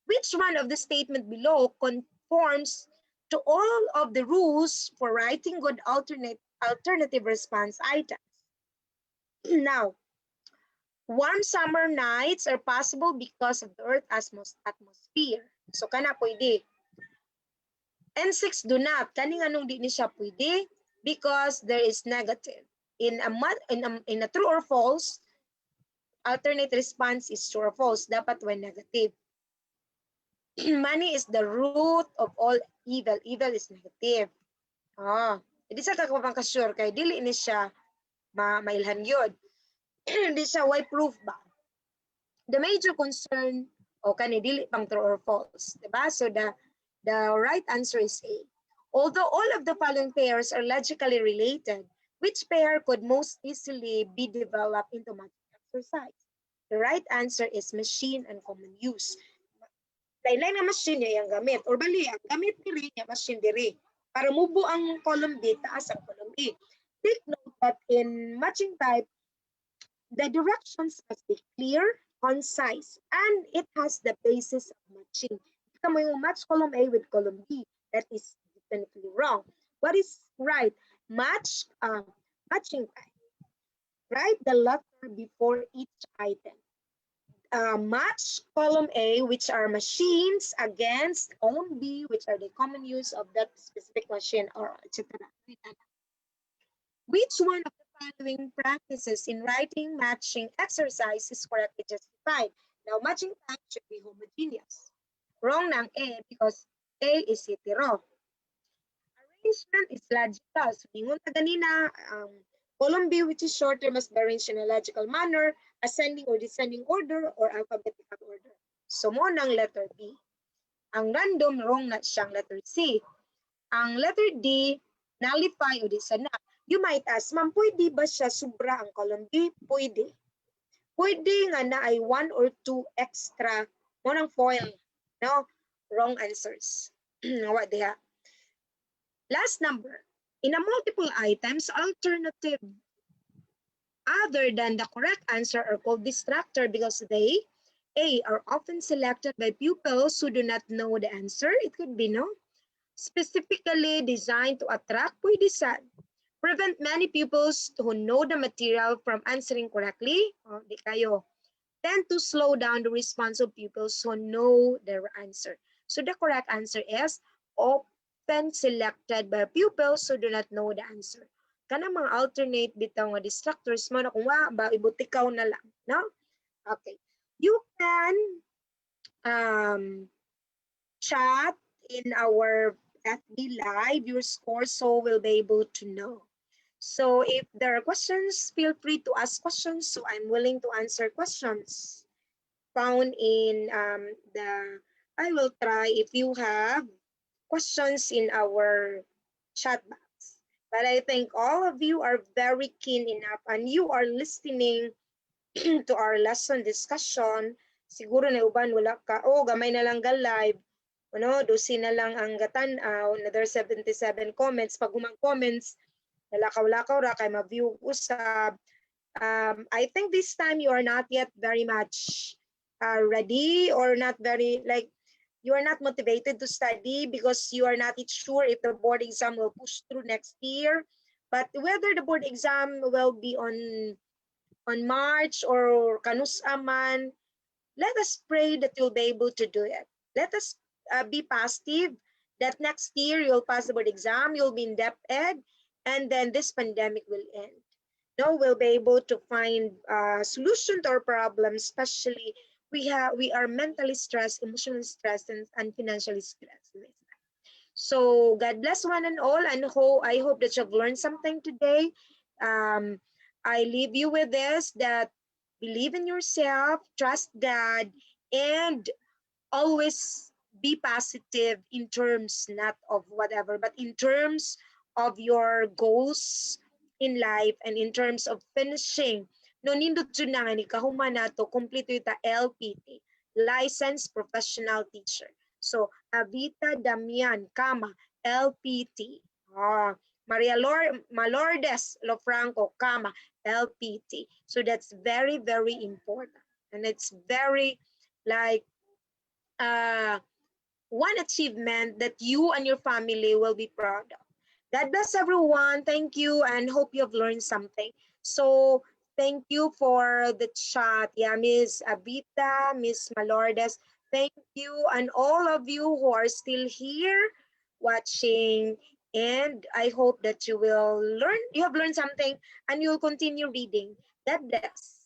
Which one of the statement below conforms to all of the rules for writing good alternative response items? Now, warm summer nights are possible because of the Earth's atmosphere. So, kana pwede. And 6 do not. Kaning anong di ni siya pwede? Because there is negative. In a true or false, alternate response is true or false. Dapat when negative. Money is the root of all evil. Evil is negative. Hindi siya kakapangka-sure kay dili ni siya mailhan yun. Hindi siya why proof ba? The major concern kani dili pang true or false, diba? So the right answer is A. Although all of the following pairs are logically related, which pair could most easily be developed into math exercise? The right answer is machine and common use. Lain-lain nga machine niya yung gamit. Or bali, ang gamit diri niya machine diri. Para mubo ang column B, taas ang column A. Take note that in matching type, the directions must be clear, concise, and it has the basis of matching. Kita mo yung match column A with column B. That is definitely wrong. What is right? Matching type. Write the letter before each item. Match column A, which are machines, against column B, which are the common use of that specific machine, or etc. Which one of the following practices in writing matching exercise is correctly justified? Now, matching type should be homogeneous. Wrong ng A because A is hetero. efficient is logical. So, ningon na ganina, column B, which is shorter, must be arranged in a logical manner, ascending or descending order, or alphabetical order. So, mo ng letter B. Ang random, wrong na siyang letter C. Ang letter D, nullify o disana. You might ask, ma'am, pwede ba siya sobra ang column B? Pwede. Pwede nga na ay 1 or 2 extra mo ng foil. No? Wrong answers. What diha? Last number. In a multiple items, alternative other than the correct answer are called distractor because they, A, are often selected by pupils who do not know the answer. It could be, no? Specifically designed to attract, pwede sad. Prevent many pupils who know the material from answering correctly. O, di kayo. Tend to slow down the response of pupils who know their answer. So the correct answer is often selected by pupils who do not know the answer. Kanang mga alternate bitaw nga distractors mo na kung wa ba ibutikaw na lang, no? Okay. You can chat in our FB Live your score so we'll be able to know. So if there are questions, feel free to ask questions. So I'm willing to answer questions found in I will try if you have questions in our chat box. But I think all of you are very keen enough and you are listening to our lesson discussion. Siguro na uban wala ka, oh gamay na lang live. Ano, dosi na lang ang gatanaw, another 77 comments. Pag humang comments, nalakaw-lakaw ra kay ma-view usab. I think this time you are not yet very much ready or not very like you are not motivated to study because you are not yet sure if the board exam will push through next year. But whether the board exam will be on March or kanusa man, let us pray that you'll be able to do it. Let us be positive that next year you'll pass the board exam, you'll be in depth ed, and then this pandemic will end. No, we'll be able to find a solution to our problems, especially we are mentally stressed, emotionally stressed, and financially stressed. So God bless one and all, and I hope that you've learned something today. I leave you with this, that believe in yourself, trust God, and always be positive in terms not of whatever, but in terms of your goals in life and in terms of finishing. No nindot jud na nga ni kahuman nato complete with the LPT, licensed professional teacher. So Avita Damian, comma LPT. Maria Malordes Lofranco, comma LPT. So that's very, very important. And it's very like one achievement that you and your family will be proud of. God bless everyone. Thank you and hope you have learned something. So thank you for the chat. Yeah, Miss Abita, Miss Malordes, thank you. And all of you who are still here watching. And I hope that you will learn, you have learned something and you'll continue reading. God bless.